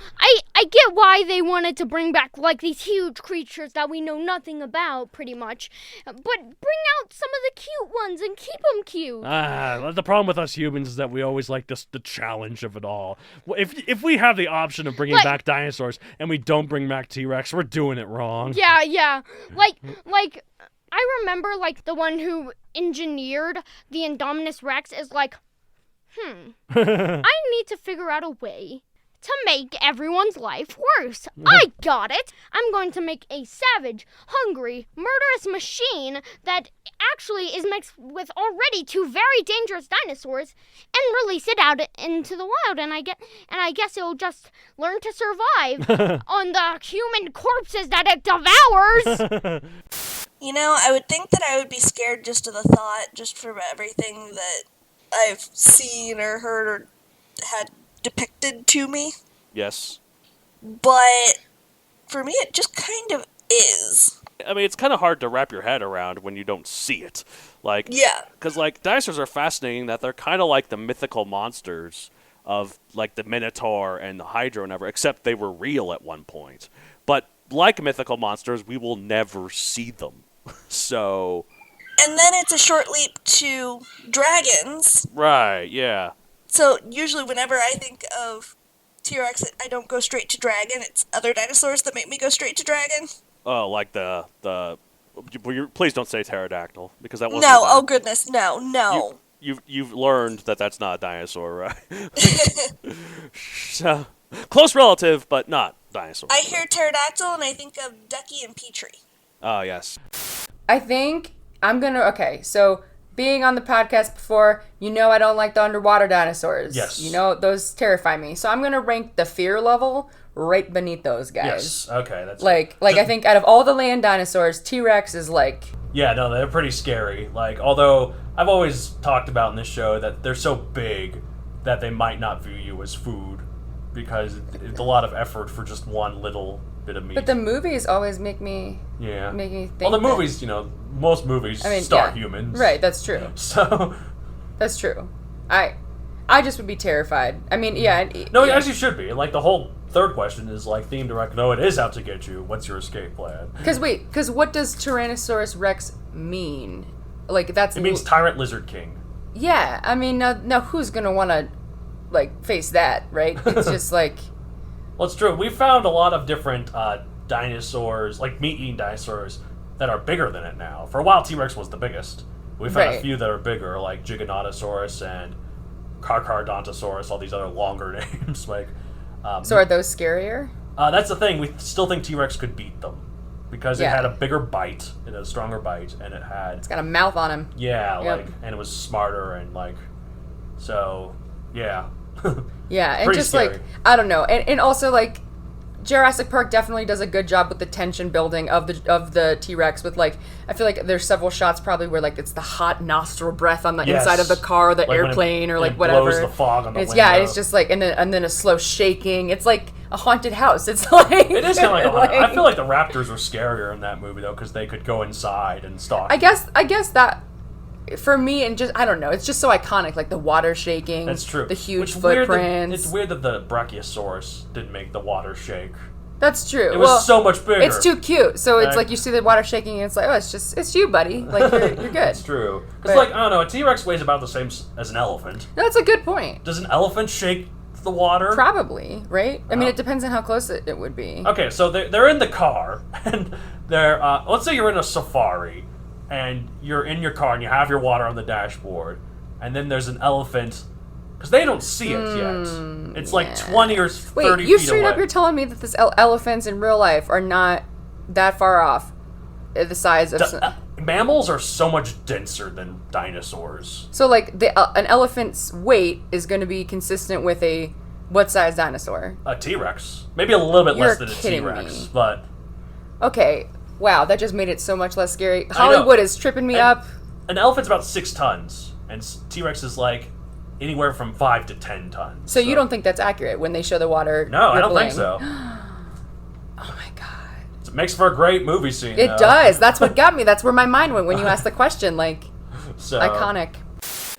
I get why they wanted to bring back, like, these huge creatures that we know nothing about, pretty much. But bring out some of the cute ones and keep them cute. The problem with us humans is that we always like the challenge of it all. If we have the option of bringing back dinosaurs and we don't bring back T-Rex, we're doing it wrong. Yeah. Like... I remember, like, the one who engineered the Indominus Rex is like, I need to figure out a way to make everyone's life worse. I got it! I'm going to make a savage, hungry, murderous machine that actually is mixed with already 2 very dangerous dinosaurs and release it out into the wild, and I guess it'll just learn to survive on the human corpses that it devours. You know, I would think that I would be scared just of the thought, just from everything that I've seen or heard or had depicted to me. Yes. But for me, it just kind of is. I mean, it's kind of hard to wrap your head around when you don't see it. Yeah. Because, dinosaurs are fascinating that they're kind of like the mythical monsters of, like, the Minotaur and the Hydra and whatever, except they were real at one point. But like mythical monsters, we will never see them. So... And then it's a short leap to dragons. Right, yeah. So usually whenever I think of T-Rex, I don't go straight to dragon. It's other dinosaurs that make me go straight to dragon. Oh, like please don't say pterodactyl, because that wasn't... No, oh goodness, no. You've learned that that's not a dinosaur, right? So, close relative, but not dinosaur. I hear pterodactyl and I think of Ducky and Petrie. Oh, yes. I think so being on the podcast before, I don't like the underwater dinosaurs. Yes. Those terrify me. So I'm going to rank the fear level right beneath those guys. Yes, okay. That's I think out of all the land dinosaurs, T-Rex is Yeah, no, they're pretty scary. Although I've always talked about in this show that they're so big that they might not view you as food because it's a lot of effort for just one little bit of meat. But the movies always make me think. Well, the movies, most movies star humans. Right, that's true. So that's true. I just would be terrified. I mean, yeah. No, as you should be. The whole third question is theme direct. No, it is out to get you. What's your escape plan? Because what does Tyrannosaurus Rex mean? It means Tyrant Lizard King. Yeah, I mean, now who's gonna want to face that, right? It's just Well, it's true. We found a lot of different dinosaurs, meat-eating dinosaurs, that are bigger than it now. For a while, T-Rex was the biggest. We found a few that are bigger, like Giganotosaurus and Carcharodontosaurus, all these other longer names. So are those scarier? That's the thing. We still think T-Rex could beat them. Because it had a bigger bite, it had a stronger bite, and it's got a mouth on him. Yeah, and it was smarter, and so, yeah. Yeah, and Pretty just scary. I don't know. And also Jurassic Park definitely does a good job with the tension building of the T-Rex. With like, I feel like there's several shots probably where like it's the hot nostril breath on the inside of the car, or the airplane, or like whatever. Blows the fog on the window. Yeah, it's just like, and then a slow shaking. It's like a haunted house. It's like it is kind of like a haunted. I feel like the Raptors were scarier in that movie though, because they could go inside and stalk. I guess that. For me, and just, I don't know, it's just so iconic, like the water shaking. That's true. The huge footprints. It's weird that the Brachiosaurus didn't make the water shake. That's true. It was so much bigger. It's too cute. So it's like you see the water shaking, and it's like, oh, it's you, buddy. Like, you're good. It's true. Because, like, I don't know, a T-Rex weighs about the same as an elephant. That's a good point. Does an elephant shake the water? Probably, right? I mean, it depends on how close it would be. Okay, so they're in the car, and they're, let's say you're in a safari, and you're in your car and you have your water on the dashboard, and then there's an elephant, because they don't see it yet. It's like 20 or 30 feet away. Wait, you straight up, you're telling me that this elephants in real life are not that far off the size of... Mammals are so much denser than dinosaurs. So like an elephant's weight is going to be consistent with a what size dinosaur? A T-Rex. Maybe a little bit less than a T-Rex, but... Okay. Wow, that just made it so much less scary. Hollywood is tripping me up. An elephant's about 6 tons, and T-Rex is like anywhere from 5 to 10 tons. So you don't think that's accurate when they show the water? No, I don't think so. Oh my god! It makes for a great movie scene. It does. That's what got me. That's where my mind went when you asked the question. Like, iconic.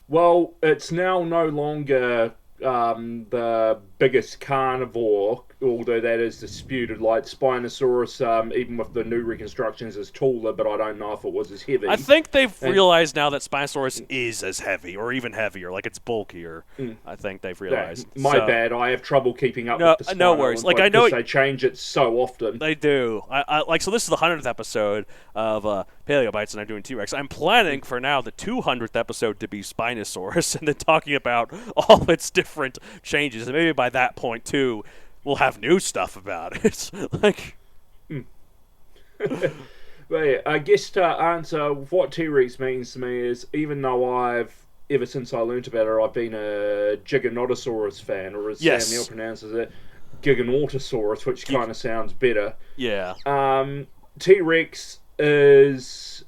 Well, it's now no longer the biggest carnivore, although that is disputed. Like Spinosaurus, even with the new reconstructions, is taller, but I don't know if it was as heavy. I think they've realized now that Spinosaurus is as heavy, or even heavier. Like, it's bulkier. I think they've realized. My bad. I have trouble keeping up with the Spino. No worries. Like, I know they change it so often. They do. So this is the 100th episode of Paleobites, and I'm doing T-Rex. I'm planning for now the 200th episode to be Spinosaurus, and then talking about all its different changes. And maybe by that point, too, we'll have new stuff about it. Like... But I guess to answer what T-Rex means to me is, even though ever since I learnt about it, I've been a Giganotosaurus fan, or as Sam Neill pronounces it, Giganotosaurus, which kind of sounds better. Yeah. T-Rex is,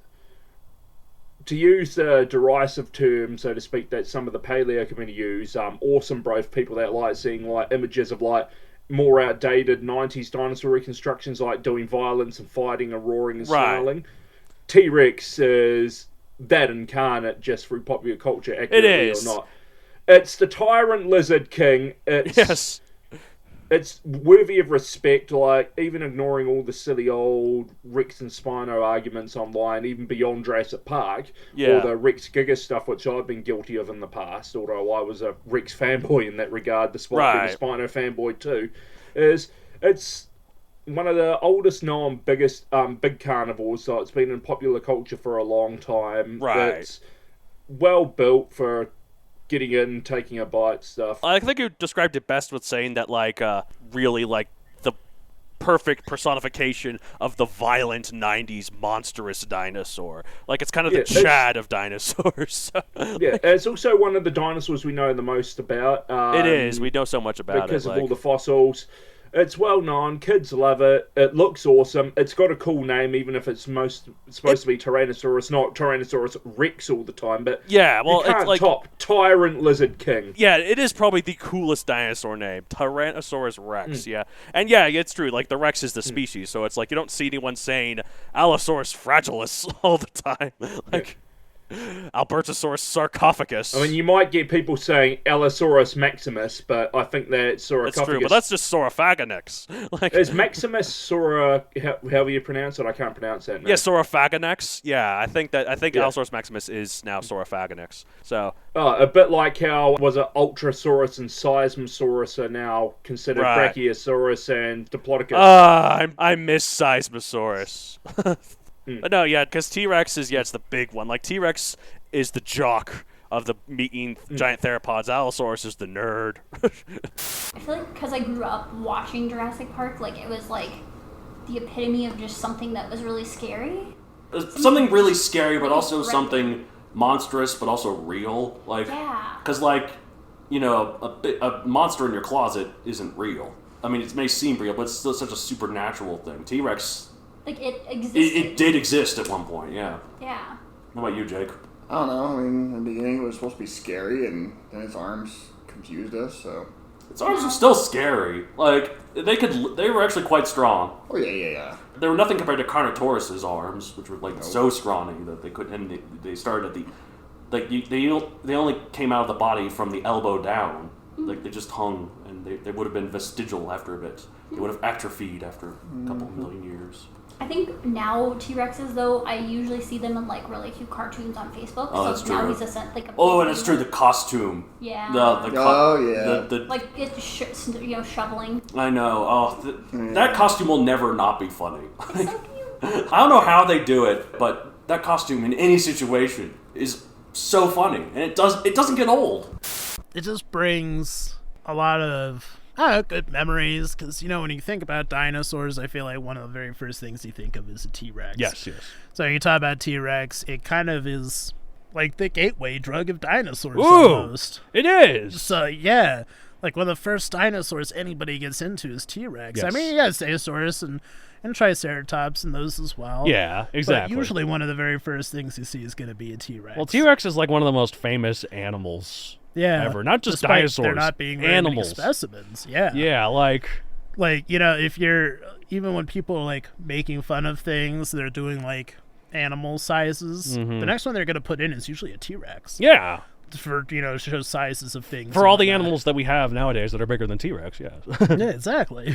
to use the derisive term, so to speak, that some of the paleo community use, awesome bro for people that like seeing like images of like more outdated 90s dinosaur reconstructions, like doing violence and fighting and roaring and snarling. T-Rex is that incarnate, just through popular culture, accurately or not. It's the Tyrant Lizard King. It's worthy of respect, like, even ignoring all the silly old Rex and Spino arguments online, even beyond Jurassic Park, or the Rex Giga stuff, which I've been guilty of in the past, although I was a Rex fanboy in that regard, despite being a Spino fanboy too, it's one of the oldest known biggest big carnivores, so it's been in popular culture for a long time. It's well built for getting in, taking a bite stuff. I think you described it best with saying that, like, really, like, the perfect personification of the violent 90s monstrous dinosaur. Like, it's kind of the Chad of dinosaurs. It's also one of the dinosaurs we know the most about. It is. We know so much about it. Because of all the fossils. It's well known. Kids love it. It looks awesome. It's got a cool name, even if it's supposed to be Tyrannosaurus, not Tyrannosaurus Rex all the time. But you can't top Tyrant Lizard King. Yeah, it is probably the coolest dinosaur name, Tyrannosaurus Rex. And it's true. Like, the Rex is the species, so it's like you don't see anyone saying Allosaurus fragilis all the time. Like. Albertosaurus sarcophagus. I mean, you might get people saying Allosaurus maximus, but I think that sarcophagus... That's true, but that's just Saurophagonix. Like... Is Maximus however you pronounce it? I can't pronounce that now. Yeah, Saurophagonix. Yeah, I think Allosaurus maximus is now Saurophagonix. So... a bit like how Ultrasaurus and Seismosaurus are now considered Brachiosaurus and Diplodocus. I miss Seismosaurus. But no, because T-Rex is, it's the big one. Like, T-Rex is the jock of the meat-eating giant theropods. Allosaurus is the nerd. I feel like because I grew up watching Jurassic Park, like, it was, like, the epitome of just something that was really scary. Something really scary, but also something monstrous, but also real. Like, because, like, a monster in your closet isn't real. I mean, it may seem real, but it's still such a supernatural thing. T-Rex, Like, it existed. it did exist at one point, yeah. Yeah. What about you, Jake? I don't know. I mean, in the beginning it was supposed to be scary, and then its arms confused us. So Its arms are still scary. Like they were actually quite strong. Oh yeah. They were nothing compared to Carnotaurus's arms, which were like so scrawny that they couldn't. And they started at the they only came out of the body from the elbow down. Like they just hung, and they would have been vestigial after a bit. They would have atrophied after a couple million years. I think now T-Rexes, though, I usually see them in like really cute cartoons on Facebook. Oh, so that's true. now he's like a. Oh, and it's true. The costume. Yeah. The like it's shoveling. I know. Oh, that costume will never not be funny. I don't know how they do it, but that costume in any situation is so funny, and it doesn't get old. It just brings a lot of good memories, because, when you think about dinosaurs, I feel like one of the very first things you think of is a T-Rex. Yes. So you talk about T-Rex, it kind of is like the gateway drug of dinosaurs. Ooh, almost. It is. So, yeah, like one of the first dinosaurs anybody gets into is T-Rex. Yes. I mean, you got Stegosaurus and Triceratops and those as well. Yeah, exactly. But usually one of the very first things you see is going to be a T-Rex. Well, T-Rex is like one of the most famous animals ever. Not just despite dinosaurs. They're not being very animals. many specimens. Yeah. Yeah, like if you're, even when people are like making fun of things, they're doing like animal sizes. Mm-hmm. The next one they're going to put in is usually a T-Rex. Yeah. For, to show sizes of things. For all the animals that we have nowadays that are bigger than T-Rex, yeah. Yeah, exactly.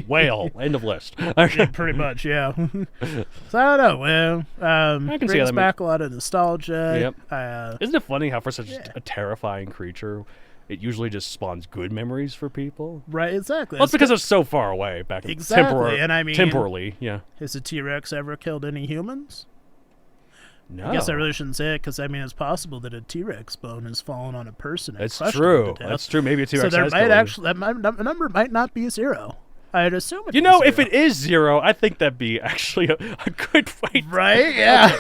Whale, end of list. Yeah, pretty much, yeah. So I don't know, well, I can see brings that. back a lot of nostalgia. Yep. Isn't it funny how for such a terrifying creature, it usually just spawns good memories for people? Right, exactly. Well, it's because it's so far away back in Exactly, and I mean, temporally, yeah. Has a T-Rex ever killed any humans? No. I guess I really shouldn't say it, because I mean it's possible that a T-Rex bone has fallen on a person. That's true. That's true. Maybe a T-Rex. So there has might killed actually that number might not be 0. I'd assume it. If it is 0, I think that'd be actually a good fight. Right? Yeah.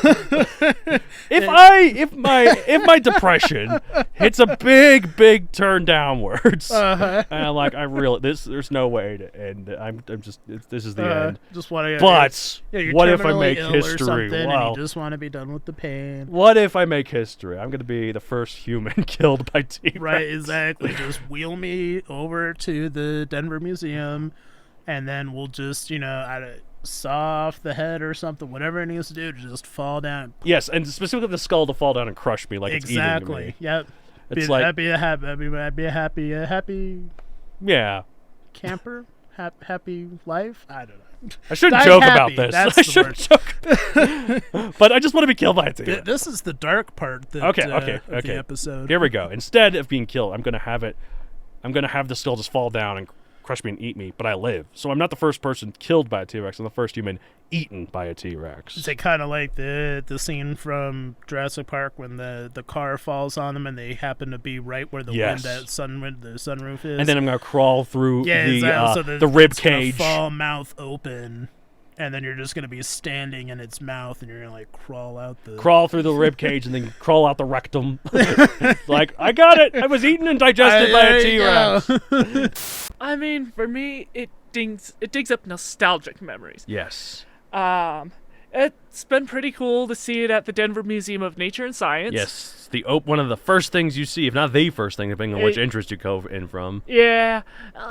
if my depression hits a big turn downwards, and I'm like, there's no way to end it. I'm just this is the end. Just want to. But you're what if I make ill history? Wow. And you just want to be done with the pain. What if I make history? I'm gonna be the first human killed by T-Rex. Right? Exactly. Just wheel me over to the Denver Museum. And then we'll just, saw off the head or something, whatever it needs to do to just fall down. Yes, and specifically the skull to fall down and crush me like it's eating me. Exactly. Yep. It's I'd be a happy yeah camper, happy life. I don't know. I shouldn't joke about this. I shouldn't joke. But I just want to be killed by a T-Rex. This is the dark part. Of the episode. Here we go. Instead of being killed, I'm gonna have the skull just fall down and crush me and eat me, but I live. So I'm not the first person killed by a T-Rex. I'm the first human eaten by a T-Rex. Is it kind of like the scene from Jurassic Park when the car falls on them and they happen to be right where the sunroof is? And then I'm going to crawl through the rib cage. Fall mouth open. And then you're just going to be standing in its mouth, and you're going to, crawl through the rib cage and then crawl out the rectum. Like, I got it! I was eaten and digested by a T-Rex. I mean, for me, it digs up nostalgic memories. Yes. It's been pretty cool to see it at the Denver Museum of Nature and Science. Yes, one of the first things you see, if not the first thing, depending on which interest you go in from. Yeah,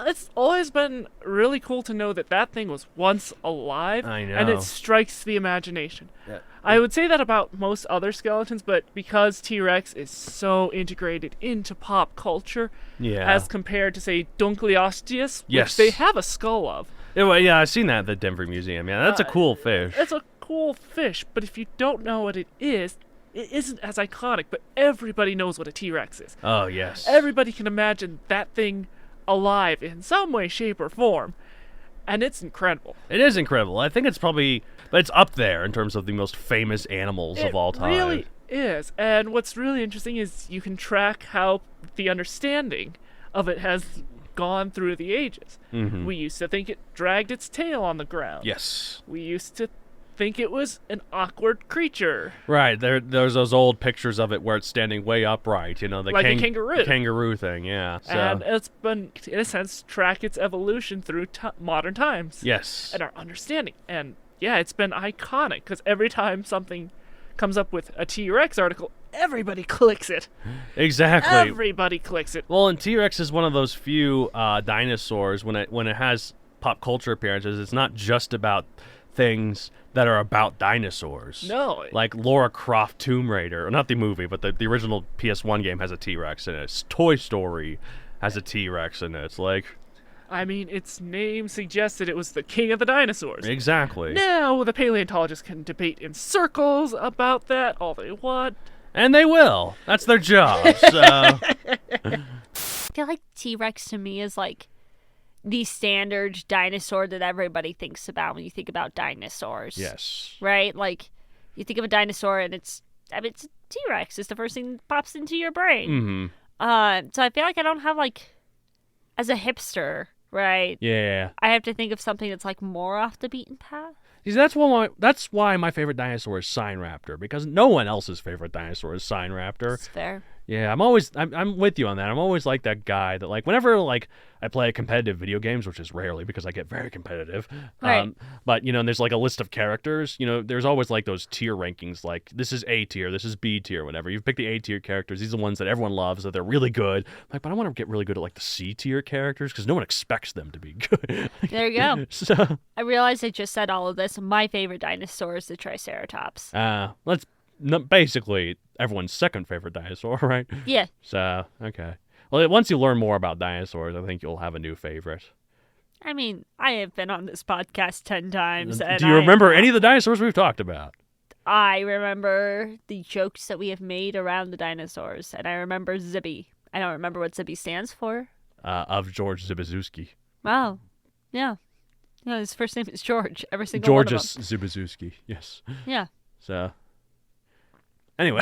it's always been really cool to know that thing was once alive. I know. And it strikes the imagination. Yeah. I would say that about most other skeletons, but because T-Rex is so integrated into pop culture, as compared to, say, Dunkleosteus, which they have a skull of. Yeah, I've seen that at the Denver Museum. Yeah, that's a cool fish. It's a cool fish, but if you don't know what it isn't as iconic, but everybody knows what a T-Rex is. Oh, yes. Everybody can imagine that thing alive in some way, shape, or form, and it's incredible. It is incredible. I think it's up there in terms of the most famous animals of all time. It really is, and what's really interesting is you can track how the understanding of it has gone through the ages. Mm-hmm. We used to think it dragged its tail on the ground. Yes. We used to think it was an awkward creature. Right. There's those old pictures of it where it's standing way upright, the like a kangaroo. The kangaroo thing, yeah. So. And it's been, in a sense, track its evolution through modern times. Yes. And our understanding. And yeah, it's been iconic because every time something comes up with a T-Rex article, everybody clicks it. Exactly. Everybody clicks it. Well, and T-Rex is one of those few dinosaurs when it has pop culture appearances. It's not just about things that are about dinosaurs. No. Like Lara Croft Tomb Raider, or not the movie, but the original PS1 game has a T-Rex in it. Toy Story has a T-Rex in it. It's like... I mean, its name suggested it was the king of the dinosaurs. Exactly. Now, the paleontologists can debate in circles about that all they want. And they will. That's their job. So. I feel like T-Rex to me is like the standard dinosaur that everybody thinks about when you think about dinosaurs. Yes. Right? Like, you think of a dinosaur and it's a T-Rex. It's the first thing that pops into your brain. Mm-hmm. So I feel like I don't have, like, as a hipster, right? Yeah. I have to think of something that's, like, more off the beaten path. See, that's why my favorite dinosaur is Sign Raptor, because no one else's favorite dinosaur is Sign Raptor. That's fair. Yeah, I'm with you on that. I'm always like that guy that, like, whenever, like, I play competitive video games, which is rarely because I get very competitive. Right. But, and there's, like, a list of characters. There's always, like, those tier rankings, like, this is A tier, this is B tier, whatever. You pick the A tier characters. These are the ones that everyone loves, that they're really good. Like, but I want to get really good at, like, the C tier characters because no one expects them to be good. There you go. So I realized I just said all of this. My favorite dinosaur is the Triceratops. basically everyone's second favorite dinosaur, right? Yeah. So, okay. Well, once you learn more about dinosaurs, I think you'll have a new favorite. I mean, I have been on this podcast 10 times. And do you remember any of the dinosaurs we've talked about? I remember the jokes that we have made around the dinosaurs, and I remember Zibby. I don't remember what Zibby stands for. Of George Zibizewski. Wow. Yeah. No, his first name is George. Every single Georges one of them. Zibizewski, yes. Yeah. So... Anyway,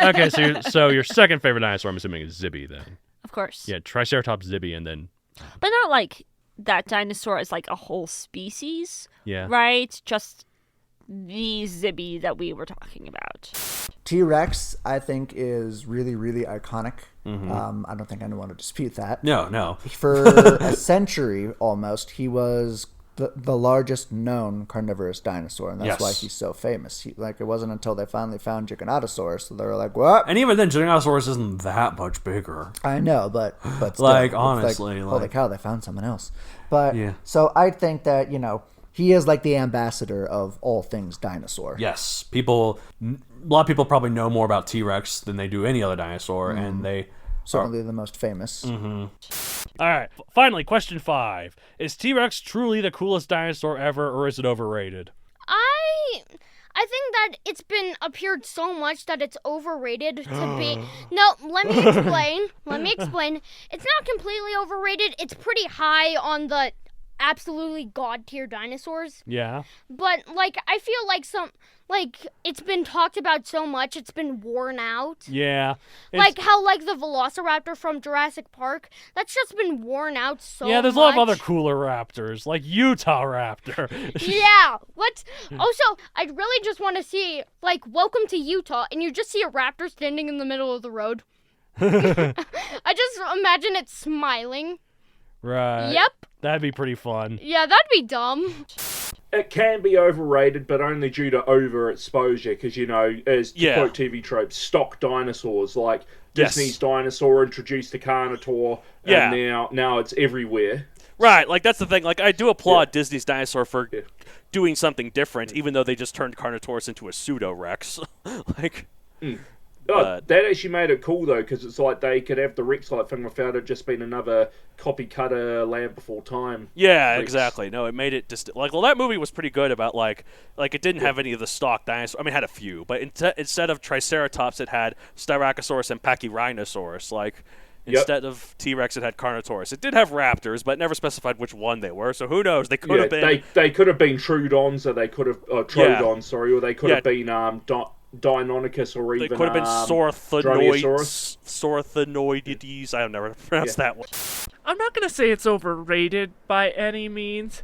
okay, so your second favorite dinosaur, I'm assuming, is Zibby, then. Of course. Yeah, Triceratops, Zibby, and then... But not like that dinosaur is like a whole species, yeah. Right? Just the Zibby that we were talking about. T-Rex, I think, is really, really iconic. Mm-hmm. I don't think anyone would dispute that. No. For a century, almost, he was... The largest known carnivorous dinosaur, and that's why he's so famous. It wasn't until they finally found Giganotosaurus that they were like, "What?" And even then, Giganotosaurus isn't that much bigger. I know, but still, like, honestly, holy cow, they found someone else. But so I think that he is like the ambassador of all things dinosaur. Yes, a lot of people probably know more about T-Rex than they do any other dinosaur, and they. Certainly the most famous. Mm-hmm. All right. Finally, question 5. Is T-Rex truly the coolest dinosaur ever, or is it overrated? I think that it's been appeared so much that it's overrated to be... No, let me explain. It's not completely overrated. It's pretty high on the absolutely god-tier dinosaurs. Yeah. But, I feel like it's been talked about so much, it's been worn out. Yeah. How, the Velociraptor from Jurassic Park, that's just been worn out so much. Yeah, there's a lot of other cooler raptors, like Utah Raptor. Yeah. Also, I really just want to see, welcome to Utah, and you just see a raptor standing in the middle of the road. I just imagine it smiling. Right. Yep. That'd be pretty fun. Yeah, that'd be dumb. It can be overrated, but only due to overexposure, because, as to quote TV tropes, stock dinosaurs, like Disney's Dinosaur introduced the Carnotaur, and now it's everywhere. Right, that's the thing. I do applaud Disney's Dinosaur for doing something different, even though they just turned Carnotaurus into a pseudo-Rex. That actually made it cool, though, because it's like they could have the Rex-like thing without it just being another copy-cutter Land Before Time. Yeah, exactly. No, it made it just... that movie was pretty good about, it didn't have any of the stock dinosaurs. I mean, it had a few, but instead of Triceratops, it had Styracosaurus and Pachyrhinosaurus. Instead of T-Rex, it had Carnotaurus. It did have raptors, but it never specified which one they were, so who knows? They could have been... They could have been Troodons, or they could have... Trodons, or they could have been... Deinonychus, or even... They could have been Sorthanoides. I've never pronounced that one. I'm not going to say it's overrated by any means,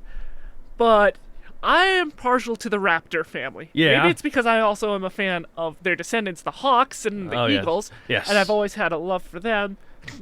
but I am partial to the Raptor family. Yeah. Maybe it's because I also am a fan of their descendants, the Hawks and the Eagles. Yes. And I've always had a love for them.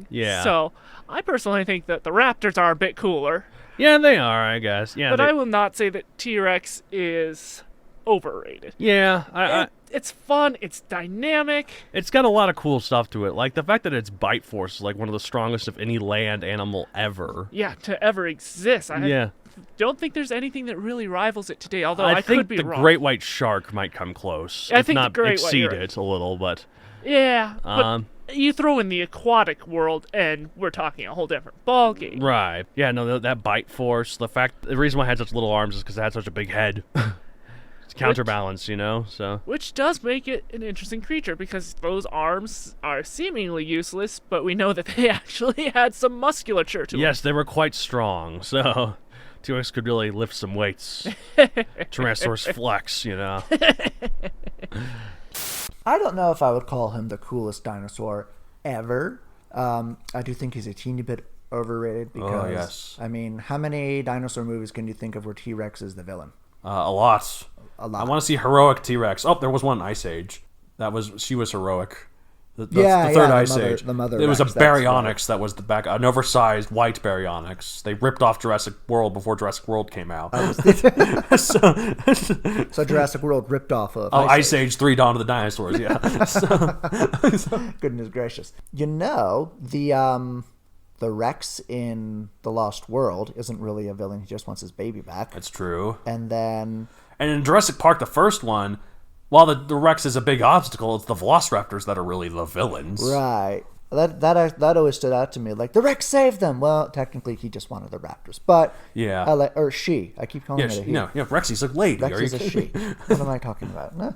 Yeah. So I personally think that the Raptors are a bit cooler. Yeah, they are, I guess. Yeah. But I will not say that T-Rex is overrated. Yeah, it's fun. It's dynamic. It's got a lot of cool stuff to it. Like the fact that its bite force is like one of the strongest of any land animal ever. Yeah, to ever exist. I don't think there's anything that really rivals it today, although I could be think wrong. the great white shark might come close. I if think the not great white, exceed you're right. it a little, but... Yeah, but you throw in the aquatic world, and we're talking a whole different ballgame. Right. Yeah, no, that bite force, the reason why it had such little arms is because it had such a big head. It's counterbalance, you know, so... Which does make it an interesting creature, because those arms are seemingly useless, but we know that they actually had some musculature to them. Yes, they were quite strong, so... T-Rex could really lift some weights. Tyrannosaurus flex, you know. I don't know if I would call him the coolest dinosaur ever. I do think he's a teeny bit overrated because, I mean, how many dinosaur movies can you think of where T-Rex is the villain? A lot. A lot. I want to see heroic T-Rex. Oh, there was one Ice Age. She was heroic. The third Ice Age. The mother it was a Rex, Baryonyx that was an oversized white Baryonyx. They ripped off Jurassic World before Jurassic World came out. So Jurassic World ripped off of Ice Age 3 Dawn of the Dinosaurs, yeah. Goodness gracious. You know, the Rex in The Lost World isn't really a villain. He just wants his baby back. That's true. And in Jurassic Park, the first one, while the Rex is a big obstacle, it's the Velociraptors that are really the villains. Right. That always stood out to me. Like, the Rex saved them. Well, technically, he just wanted the raptors. But, yeah. or she. I keep calling it a he. No, Rexy's a lady. Rex is a she. What am I talking about?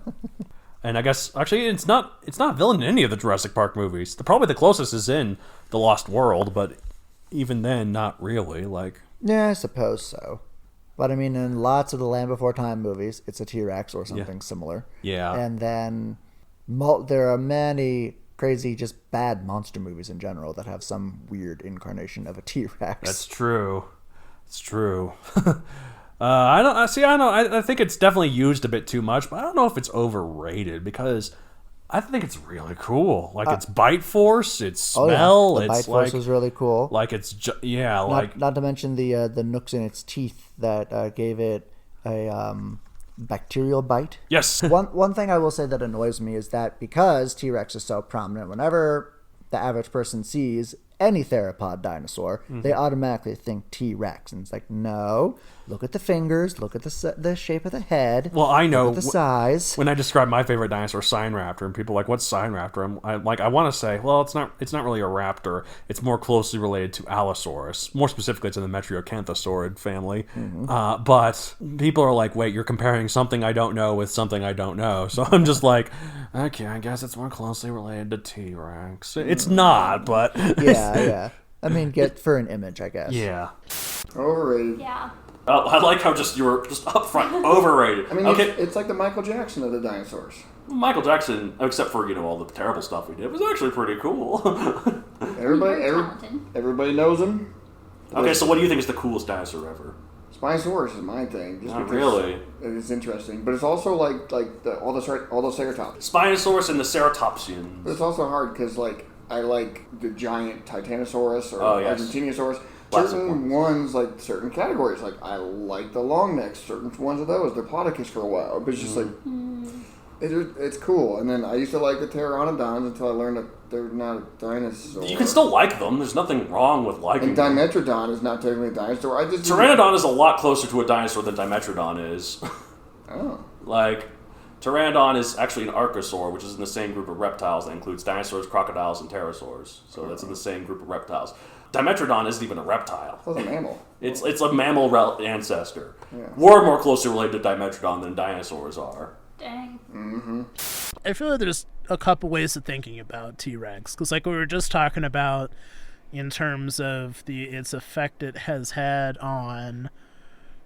And I guess, actually, it's not villain in any of the Jurassic Park movies. Probably the closest is in The Lost World, but even then, not really. Yeah, I suppose so. But I mean, in lots of the Land Before Time movies, it's a T-Rex or something similar. Yeah. And then there are many crazy, just bad monster movies in general that have some weird incarnation of a T-Rex. That's true. It's true. I think it's definitely used a bit too much, but I don't know if it's overrated because I think it's really cool. Its bite force, its smell. The bite force is really cool. Not to mention the nooks in its teeth that gave it a bacterial bite. Yes. One thing I will say that annoys me is that because T-Rex is so prominent, whenever the average person sees any theropod dinosaur, they automatically think T-Rex, and it's like, no. Look at the fingers. Look at the shape of the head. Well, I know. Look at the size. When I describe my favorite dinosaur, Sign Raptor, and people are like, "What's Sign Raptor?" I want to say, well, it's not really a raptor. It's more closely related to Allosaurus. More specifically, it's in the Metriacanthosaurid family. But people are like, "Wait, you're comparing something I don't know with something I don't know." So I'm just like, okay, I guess it's more closely related to T-Rex. It's not, but yeah. I mean, get for an image, I guess. Yeah. Overrated. Yeah. I like how you were just up front. Overrated. I mean, okay. it's like the Michael Jackson of the dinosaurs. Michael Jackson, except for all the terrible stuff we did, was actually pretty cool. Everybody knows him. Okay, so what do you think is the coolest dinosaur ever? Spinosaurus is my thing. Not really. It is interesting, but it's also all those Ceratops. Spinosaurus and the Ceratopsians. But it's also hard because I like the giant Titanosaurus or Argentinosaurus. Certain ones, certain categories. I like the long necks. Certain ones of those. They're Podicus for a while. But it's just it's cool. And then I used to like the Pteranodons until I learned that they're not a dinosaur. You can still like them. There's nothing wrong with liking them. And Dimetrodon is not technically a dinosaur. Pteranodon is a lot closer to a dinosaur than Dimetrodon is. Oh. Pteranodon is actually an archosaur, which is in the same group of reptiles that includes dinosaurs, crocodiles, and pterosaurs. So that's in the same group of reptiles. Dimetrodon isn't even a reptile. It's a mammal. It's a mammal ancestor. Yeah. We're more closely related to Dimetrodon than dinosaurs are. Dang. Mm-hmm. I feel like there's a couple ways of thinking about T-Rex, because we were just talking about in terms of its effect it has had on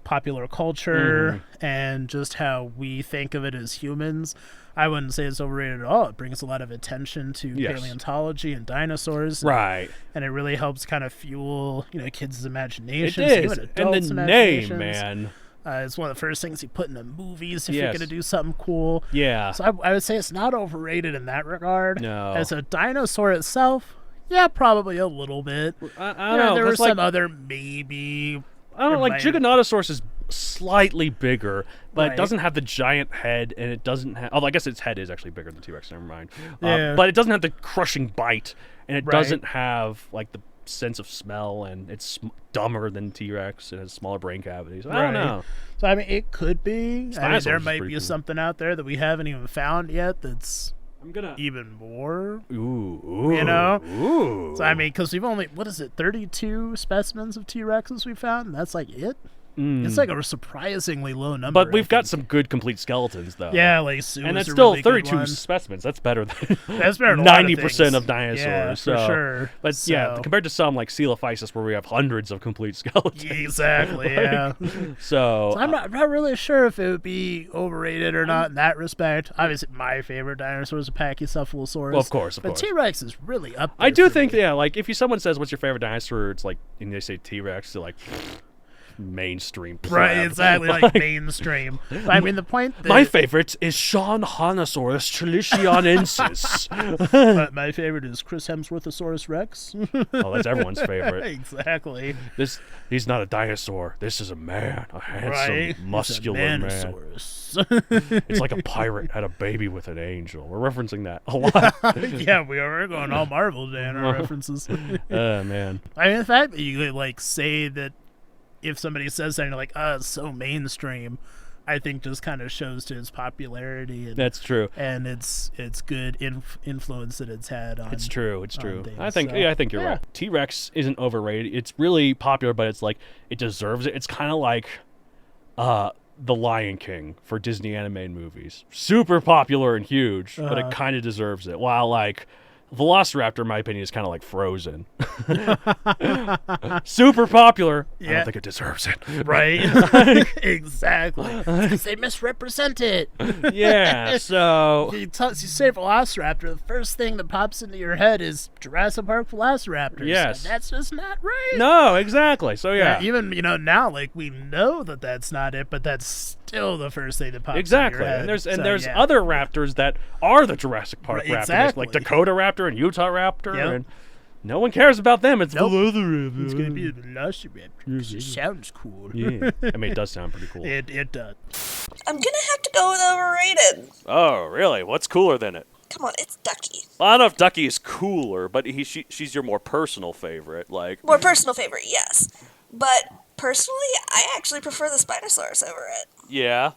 popular culture and just how we think of it as humans. I wouldn't say it's overrated at all. It brings a lot of attention to paleontology and dinosaurs. Right. And it really helps kind of fuel, kids' imaginations. It is. Even adults' and the imaginations. name, man. It's one of the first things you put in the movies if Yes. you're going to do something cool. Yeah. So I would say it's not overrated in that regard. No. As a dinosaur itself, yeah, probably a little bit. I don't know. There were That's like, some other maybe. I don't know, like Might- Giganotosaurus is slightly bigger, but Right. it doesn't have the giant head, and it doesn't have. Although I guess its head is actually bigger than T-Rex. Never mind. Yeah. But it doesn't have the crushing bite, and it Right. doesn't have like the sense of smell, and it's dumber than T-Rex. It has smaller brain cavities. I don't Right. know. So I mean, it could be. I mean, Spinosaurus there is might pretty be cool. something out there that we haven't even found yet. That's I'm gonna. even more. Ooh. You know? Ooh. So I mean, because we've only 32 specimens of T-Rexes we found. And that's like it. It's like a surprisingly low number. But we've I got think. some good complete skeletons, though. Yeah, like Sue and is that's a still really good 32 one. specimens. That's better than That's better than a lot of 90% things. of dinosaurs. Yeah, so. for sure. But yeah, So- compared to some like Coelophysis where we have hundreds of complete skeletons. Exactly. Like, Yeah. So, So I'm not really sure if it would be overrated or not in that respect. Obviously, my favorite dinosaur is a Pachycephalosaurus. Well, of course. But T-Rex is really up there. I do for think, me. yeah, like if someone says, "What's your favorite dinosaur?" It's like, and they say T-Rex, they're like mainstream. Right, crap. exactly, like mainstream. I mean, the point that My favorite is Shawanosaurus chilicianensis. but my favorite is Chris Hemsworthosaurus Rex. Oh, that's everyone's favorite. Exactly. He's not a dinosaur. This is a man, a handsome, Right? muscular He's a man. Manosaurus. It's like a pirate had a baby with an angel. We're referencing that a lot. Yeah, we are going all Marvel today in our references. Oh man. I mean, the fact that you could like say that if somebody says something like, "Oh, it's so mainstream," I think just kind of shows to its popularity. And, That's true. and its good influence that it's had on. It's true. It's true. things, I think. so, Yeah, I think you're yeah. right. T-Rex isn't overrated. It's really popular, but it's like it deserves it. It's kind of like, The Lion King for Disney animated movies. Super popular and huge, but it kind of deserves it. While like Velociraptor, in my opinion, is kind of like Frozen. Super popular. I Yeah. don't think it deserves it. Right? Exactly. Because they misrepresent it. Yeah. So You say Velociraptor, the first thing that pops into your head is Jurassic Park Velociraptors. Yes. And that's just not right. no, exactly. So yeah. Even, now, like, we know that that's not it, but that's still the first thing that pops Exactly, into your head. and there's yeah. other raptors that are the Jurassic Park Right, raptors, exactly. like Dakota Raptor and Utah Raptor, Yep. and no one cares about them. It's Nope. Velociraptor. It's going to be the Velociraptor. 'Cause it sounds cool. Yeah, I mean, it does sound pretty cool. It does. I'm gonna have to go with overrated. Oh, really? What's cooler than it? Come on, it's Ducky. Well, I don't know if Ducky is cooler, but she's your more personal favorite. Like, More personal favorite, yes. But personally, I actually prefer the Spinosaurus over it. yeah.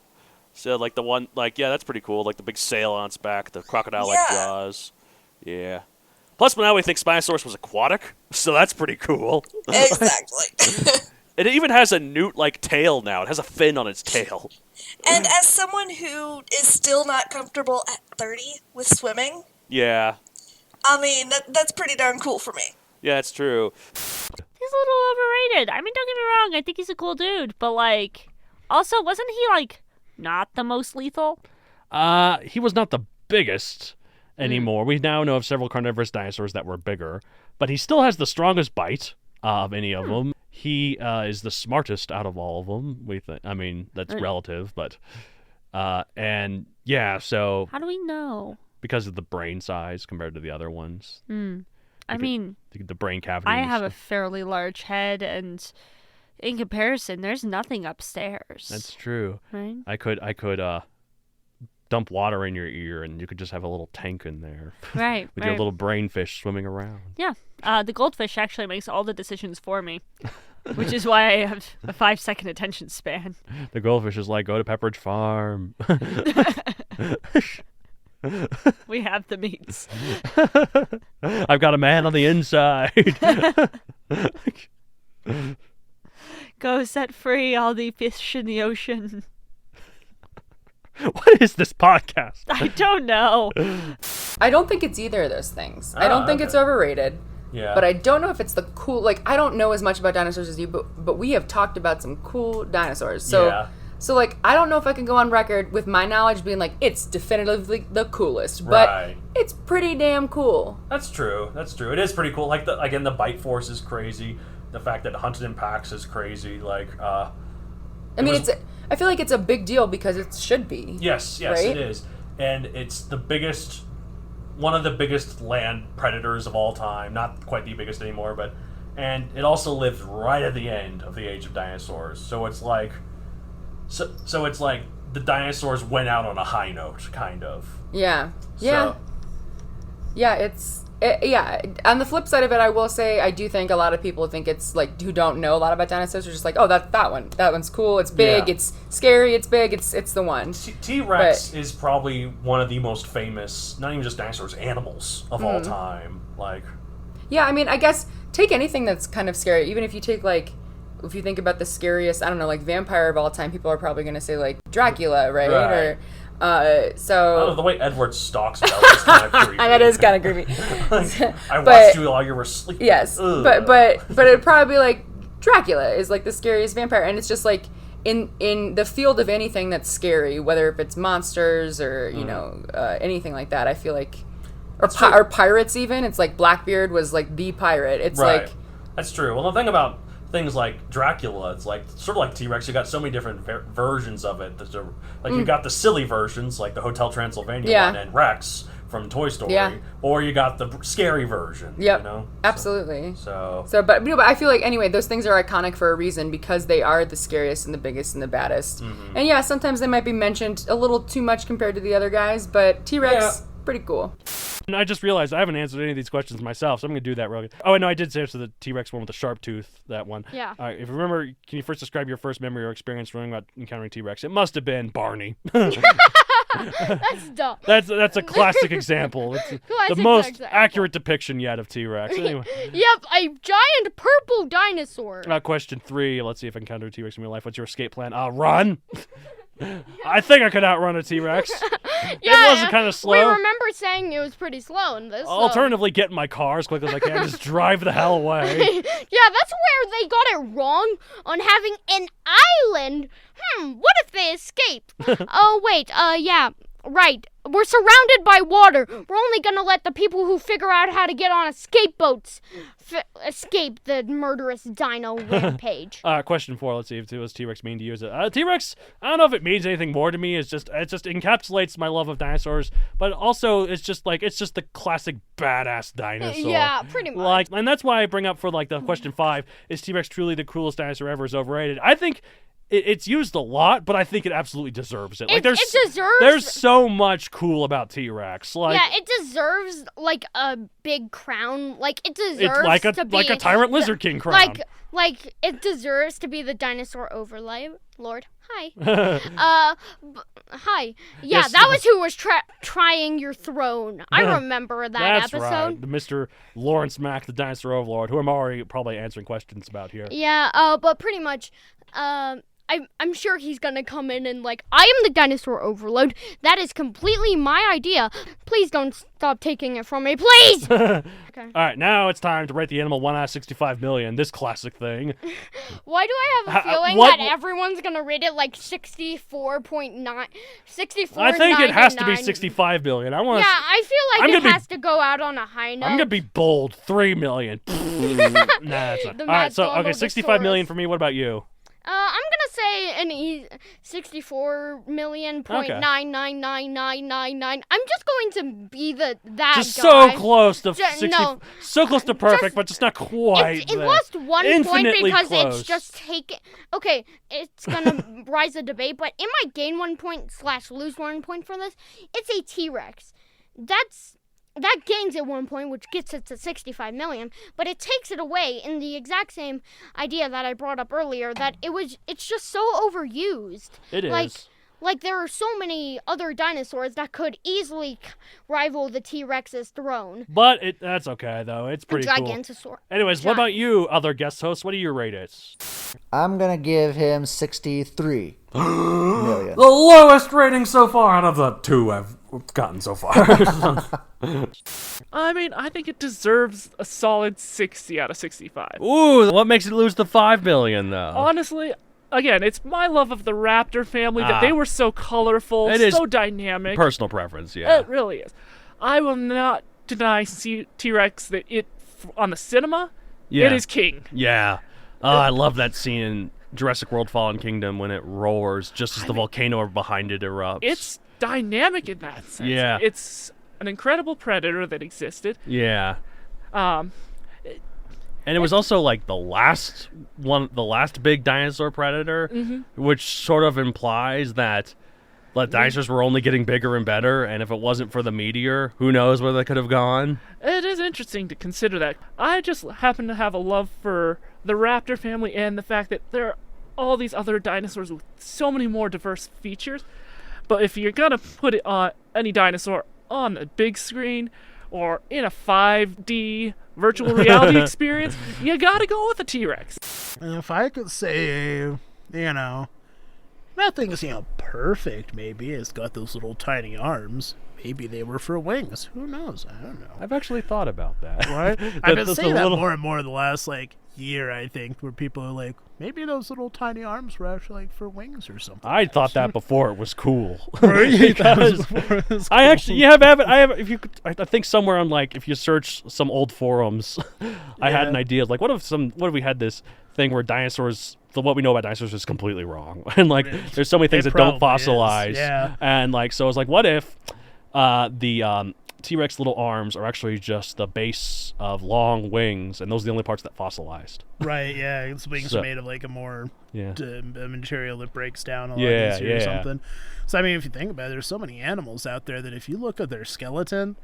So, like, the one, like, yeah, that's pretty cool. Like, the big sail on its back, the crocodile-like Yeah. jaws. Yeah. Plus, now we think Spinosaurus was aquatic, so that's pretty cool. Exactly. It even has a newt-like tail now. It has a fin on its tail. And as someone who is still not comfortable at 30 with swimming, Yeah. I mean, that's pretty darn cool for me. Yeah, it's true. He's a little overrated. I mean, don't get me wrong. I think he's a cool dude, but like, also, wasn't he like not the most lethal? He was not the biggest anymore. We now know of several carnivorous dinosaurs that were bigger, but he still has the strongest bite of any of them. He is the smartest out of all of them. I mean, that's relative, but and yeah. So How do we know? because of the brain size compared to the other ones, I mean, the brain cavity. I and have a stuff. fairly large head, and in comparison, there's nothing upstairs. That's true. right. I could dump water in your ear, and you could just have a little tank in there Right. with right. your little brain fish swimming around. Yeah. The goldfish actually makes all the decisions for me, which is why I have a 5-second attention span. The goldfish is like, go to Pepperidge Farm. We have the meats. I've got a man on the inside. Go set free all the fish in the ocean. What is this podcast? I don't know. I don't think it's either of those things. I don't think it's overrated. Yeah. But I don't know if it's the cool. Like, I don't know as much about dinosaurs as you, but we have talked about some cool dinosaurs. So, Yeah. so like, I don't know if I can go on record with my knowledge being like, it's definitively the coolest. But Right. it's pretty damn cool. That's true. That's true. It is pretty cool. Like, the bite force is crazy. The fact that hunted in packs is crazy. Like, I mean, I feel like it's a big deal because it should be. Yes, right? it is. And it's one of the biggest land predators of all time. Not quite the biggest anymore, and it also lived right at the end of the age of dinosaurs. So it's like, so it's like the dinosaurs went out on a high note, kind of. Yeah. Yeah. Yeah, on the flip side of it, I will say I do think a lot of people think it's like who don't know a lot about dinosaurs are just like, oh, that one's cool, it's big, it's scary, it's big, it's the one. T-Rex is probably one of the most famous, not even just dinosaurs, animals of all time. Like, yeah, I mean, I guess take anything that's kind of scary, even if you take if you think about the scariest, I don't know, like vampire of all time, people are probably going to say like Dracula, right? Or the way Edward stalks Belle is kind of creepy. That is kind of creepy. I watched you while you were sleeping. Yes, but it'd probably be like Dracula is like the scariest vampire, and it's just like in the field of anything that's scary, whether if it's monsters or anything like that. I feel like, or pirates even. It's like Blackbeard was like the pirate. It's like that's true. Well, the thing about things like Dracula, it's like sort of like T-Rex. You got so many different versions of it. You got the silly versions, like the Hotel Transylvania one and Rex from Toy Story, or you got the scary version. Yep. You know? Absolutely. But I feel like anyway, those things are iconic for a reason because they are the scariest and the biggest and the baddest. Mm-hmm. And yeah, sometimes they might be mentioned a little too much compared to the other guys, but T-Rex, pretty cool. And I just realized I haven't answered any of these questions myself, so I'm going to do that real quick. Oh, and no, I did answer the T-Rex one with the sharp tooth, that one. Yeah. If you remember, can you first describe your first memory or experience learning about encountering T-Rex? It must have been Barney. That's dumb. That's a classic example. It's the most accurate depiction yet of T-Rex. Anyway. Yep, a giant purple dinosaur. Question 3. Let's see if I encounter a T-Rex in real life. What's your escape plan? Run. I think I could outrun a T-Rex. Yeah, it wasn't kind of slow. We remember saying it was pretty slow in this. Alternatively, get in my car as quick as I can. Just drive the hell away. Yeah, that's where they got it wrong on having an island. What if they escape? Oh, wait, yeah, right. We're surrounded by water. We're only gonna let the people who figure out how to get on escape boats escape the murderous dino rampage. Question 4. Let's see if it was T-Rex mean to use it. T-Rex, I don't know if it means anything more to me. It just encapsulates my love of dinosaurs, but also it's just the classic badass dinosaur. Yeah, pretty much. And that's why I bring up for the question 5, is T-Rex truly the coolest dinosaur ever is overrated? I think it's used a lot, but I think it absolutely deserves it. It deserves. There's so much cool about T-Rex. It deserves a big crown. It deserves to be a Tyrant Lizard King crown. It deserves to be the dinosaur overlord. Hi. Hi. Yeah, Yes, that was who was trying your throne. I remember that That's episode. Right. The Mr. Lawrence Mack, the dinosaur overlord, who I'm already probably answering questions about here. Yeah. But pretty much. I'm sure he's gonna come in and I am the dinosaur overload. That is completely my idea. Please don't stop taking it from me, please! Okay. All right, now it's time to rate the animal 1 out of 65 million, this classic thing. Why do I have a feeling that everyone's gonna rate it 64.9, 64? I think it has to be 65 million. I feel like it has to go out on a high note. I'm gonna be bold. 3 million. Nah, that's not. All right, so 65 million for me. What about you? I'm gonna say 64,000,9999999. I'm just going to be that just guy. So close to 60. No, so close to perfect, but just not quite. It lost 1 Infinitely point because close. it's just taken. Okay, it's gonna rise a debate, but it might gain 1 point / lose 1 point for this. It's a T-Rex. That gains it 1 point, which gets it to 65 million, but it takes it away in the exact same idea that I brought up earlier, that it's just so overused. It is. There are so many other dinosaurs that could easily rival the T-Rex's throne. But that's okay, though. It's pretty Gigantosaur. Cool. Anyways, what about you, other guest hosts? What do you rate it? I'm going to give him 63 million. The lowest rating so far out of the 2 I've gotten so far. I mean, I think it deserves a solid 60 out of 65. Ooh, what makes it lose the 5 million, though? Honestly, again, it's my love of the Raptor family that they were so colorful, so dynamic. Personal preference, yeah. It really is. I will not deny T-Rex that on the cinema, it is king. Yeah. Oh, I love that scene in Jurassic World Fallen Kingdom when it roars just as the volcano behind it erupts. It's dynamic in that sense. Yeah. It's an incredible predator that existed. Yeah. Um, And it was also like the last big dinosaur predator, which sort of implies that dinosaurs were only getting bigger and better, and if it wasn't for the meteor, who knows where they could have gone. It is interesting to consider that. I just happen to have a love for the raptor family and the fact that there are all these other dinosaurs with so many more diverse features. But if you're gonna put it on any dinosaur on a big screen or in a 5D virtual reality experience, you gotta go with a T-Rex. If I could say, nothing's, perfect, maybe. It's got those little tiny arms. Maybe they were for wings. Who knows? I don't know. I've actually thought about that. Right? I've been saying that more and more in the last, year, I think, where people are like, maybe those little tiny arms were actually, for wings or something. I thought that before it was cool. Because I actually, I think somewhere on, if you search some old forums, I had an idea of, what if we had this thing where dinosaurs, what we know about dinosaurs is completely wrong. And, there's so many things that don't fossilize. Is, yeah. And, so I was like, what if the T-Rex little arms are actually just the base of long wings, and those are the only parts that fossilized. Right, yeah. Its wings are made of, a more a material that breaks down a lot easier or something. So, if you think about it, there's so many animals out there that if you look at their skeleton,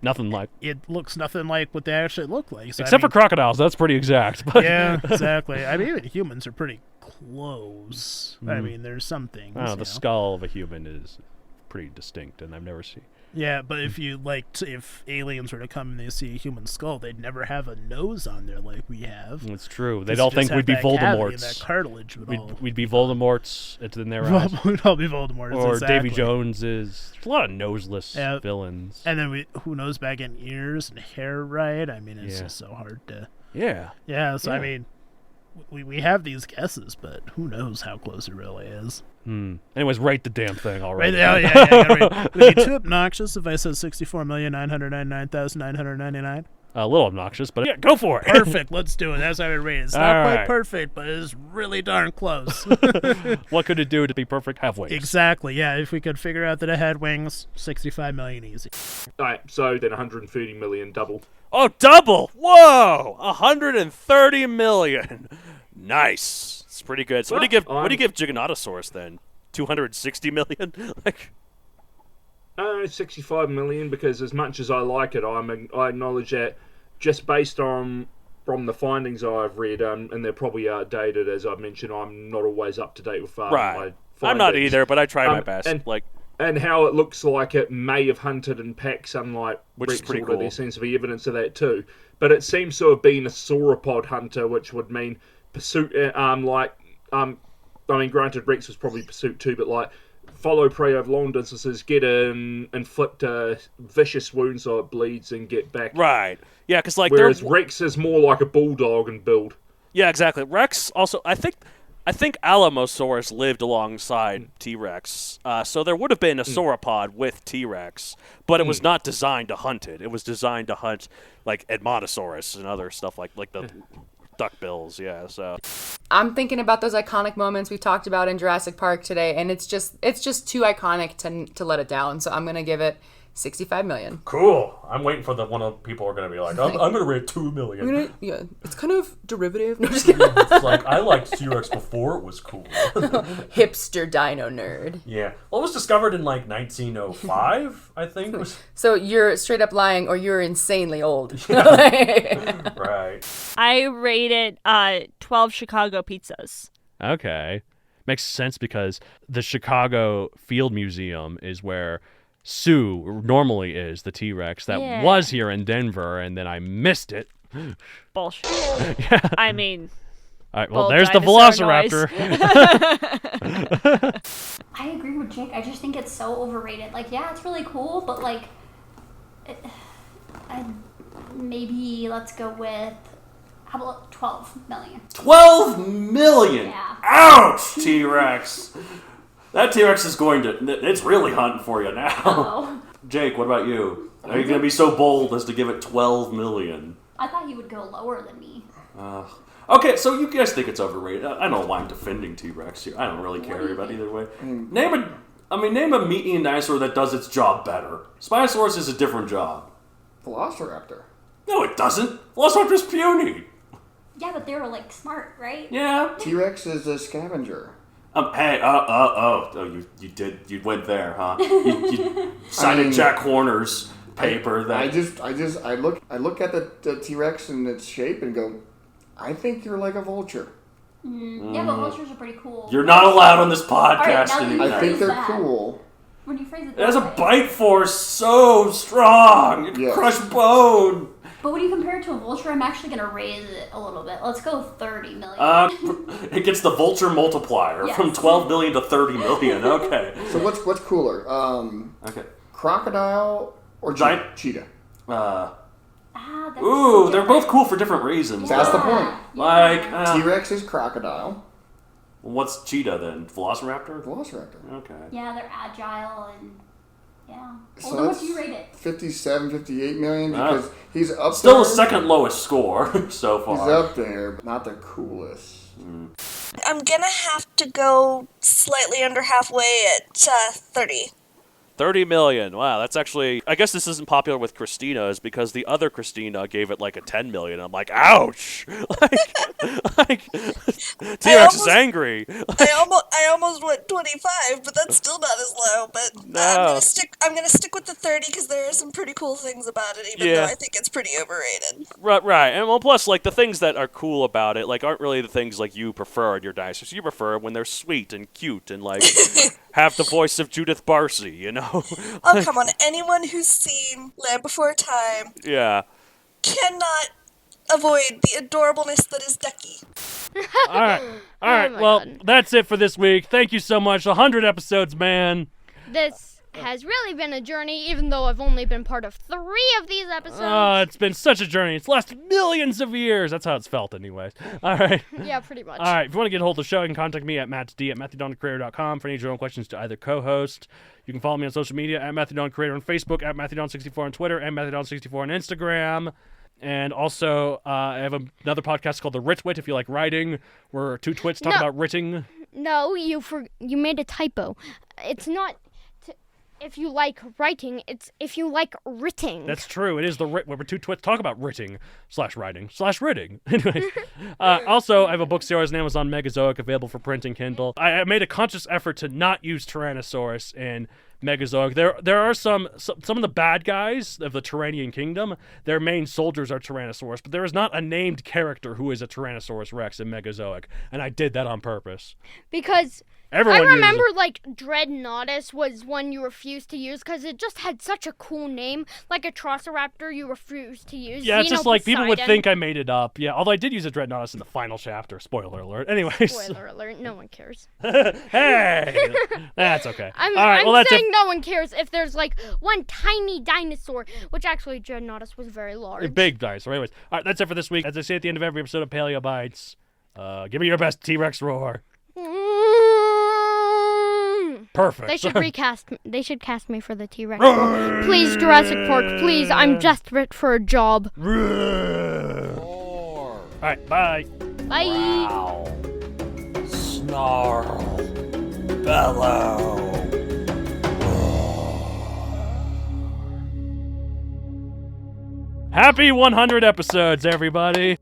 nothing like it looks nothing like what they actually look like. So, except for crocodiles, that's pretty exact. But yeah, exactly. Even humans are pretty close. There's some things. The skull of a human is pretty distinct, and I've never seen. Yeah, but if you if aliens were to come and they see a human skull, they'd never have a nose on there like we have. It's true. They'd all think we'd be Voldemorts. That cartilage we'd be Voldemorts in their eyes. We'd all be Voldemorts. Or exactly. Davy Jones is. There's a lot of noseless villains. And then who knows about getting ears and hair right? It's just so hard to. Yeah. Yeah. So we have these guesses, but who knows how close it really is. Anyways, rate the damn thing already. Right, would it be too obnoxious if I said 64,999,999? A little obnoxious, but yeah, go for it. Perfect. Let's do it. That's how we rate it. It's not quite perfect, but it's really darn close. What could it do to be perfect? Have wings. Exactly. Yeah. If we could figure out that it had wings, 65 million easy. All right. So then 130 million double. Oh, double! Whoa! 130 million. Nice. It's pretty good. So what do you give Giganotosaurus then? 260 million? 65 million, because as much as I like it, I acknowledge that just based on from the findings I've read, and they're probably outdated, as I mentioned, I'm not always up to date with my findings. I'm not either, but I try my best. And how it looks like it may have hunted in packs, unlike which Rex, is pretty cool. There seems to be evidence of that too. But it seems to have been a sauropod hunter, which would mean pursuit. Granted, Rex was probably pursuit too, but follow prey over long distances, get in, inflict vicious wounds so it bleeds, and get back. Right. Yeah, because whereas Rex is more like a bulldog in build. Yeah, exactly. Rex also, I think Alamosaurus lived alongside T-Rex, so there would have been a sauropod with T-Rex, but it was not designed to hunt it. It was designed to hunt Edmontosaurus and other stuff like the duckbills. Yeah, so I'm thinking about those iconic moments we talked about in Jurassic Park today, and it's just too iconic to let it down. So I'm gonna give it 65 million. Cool. I'm waiting for the one of people are going to be like, I'm going to rate 2 million. It's kind of derivative. No, just kidding. It's I liked T-Rex before it was cool. Hipster dino nerd. Yeah. Well, it was discovered in 1905, I think. So you're straight up lying, or you're insanely old. Right. I rated 12 Chicago pizzas. Okay. Makes sense because the Chicago Field Museum is where Sue normally is, the T-Rex that was here in Denver, and then I missed it. Bullshit. Yeah. I mean, all right, well, there's the Velociraptor. I agree with Jake. I just think it's so overrated. It's really cool, but maybe let's go with, how about 12 million? 12 million? Yeah. Ouch, T-Rex. That T-Rex is it's really hunting for you now. Uh-oh. Jake, what about you? Are you going to be so bold as to give it 12 million? I thought he would go lower than me. Okay, so you guys think it's overrated. I don't know why I'm defending T-Rex here. I don't really care about either way. Name a meat-eating dinosaur that does its job better. Spinosaurus is a different job. Velociraptor. No, it doesn't. Velociraptor's puny. Yeah, but they were like smart, right? Yeah. T-Rex is a scavenger. Hey, you went there, huh? You cited Jack Horner's paper that I look at the T-Rex and its shape and go, I think you're like a vulture. Yeah, but vultures are pretty cool. You're not allowed on this podcast anymore. I think they're cool. When you phrase it, it has a bite force so strong. It can crush bone. But when you compare it to a vulture, I'm actually going to raise it a little bit. Let's go 30 million. It gets the vulture multiplier from 12 million to 30 million. Okay. So what's cooler? Okay. Crocodile or giant cheetah? Ooh, they're both cool for different reasons. That's the point. Like T-Rex is crocodile. What's cheetah then? Velociraptor? Velociraptor. Okay. Yeah, they're agile and yeah. So Well, then what do you rate it? 57, 58 million because he's up still there. the second lowest score so far. He's up there, but not the coolest. I'm gonna have to go slightly under halfway at 30. 30 million. Wow, that's actually... I guess this isn't popular with Christina is because the other Christina gave it like a 10 million. I'm like, ouch! T-Rex is angry. I almost went 25, but that's still not as low. But No. I'm gonna stick with the 30 because there are some pretty cool things about it, even though I think it's pretty overrated. Right. And well, plus, like, the things that are cool about it, like, aren't really the things, like, you prefer in your dinosaurs. You prefer when they're sweet and cute and, like, have the voice of Judith Barcy, you know? Oh, come on. Anyone who's seen Land Before Time cannot avoid the adorableness that is Ducky. All right. Well, that's it for this week. Thank you so much. 100 episodes, man. This has really been a journey, even though I've only been part of 3 of these episodes. It's been such a journey. It's lasted millions of years. That's how it's felt, anyways. All right. Yeah, pretty much. All right. If you want to get a hold of the show, you can contact me at matthewdonthecreator.com for any general questions to either co-host. You can follow me on social media at MatthewDonCreator on Facebook, at MatthewDon64 on Twitter, and MatthewDon64 on Instagram. And also, I have another podcast called The Ritwit, if you like writing, where 2 twits talk about writing. No, you made a typo. It's not... if you like writing, it's if you like writting. That's true. It is the writ where 2 twits talk about writing / writing. Anyway, also I have a book series on Amazon Megazoic available for print and Kindle. I made a conscious effort to not use Tyrannosaurus in Megazoic. There are some of the bad guys of the Tyrannian Kingdom. Their main soldiers are Tyrannosaurus, but there is not a named character who is a Tyrannosaurus Rex in Megazoic, and I did that on purpose. Because everyone I remember like Dreadnoughtus was one you refused to use because it just had such a cool name. Like a Troceraptor you refused to use. Yeah, it's just like people would think I made it up. Yeah, although I did use a Dreadnoughtus in the final chapter. Spoiler alert. Anyways. Spoiler alert. No one cares. Hey! That's okay. I'm saying no one cares if there's like one tiny dinosaur, which actually Dreadnoughtus was very large. A big dinosaur. Anyways, all right, that's it for this week. As I say at the end of every episode of Paleo Bites, give me your best T-Rex roar. Perfect. They should cast me for the T-Rex. Please, Jurassic Park. Please, I'm desperate for a job. All right, bye. Bye. Wow. Snarl. Bellow. Happy 100 episodes, everybody.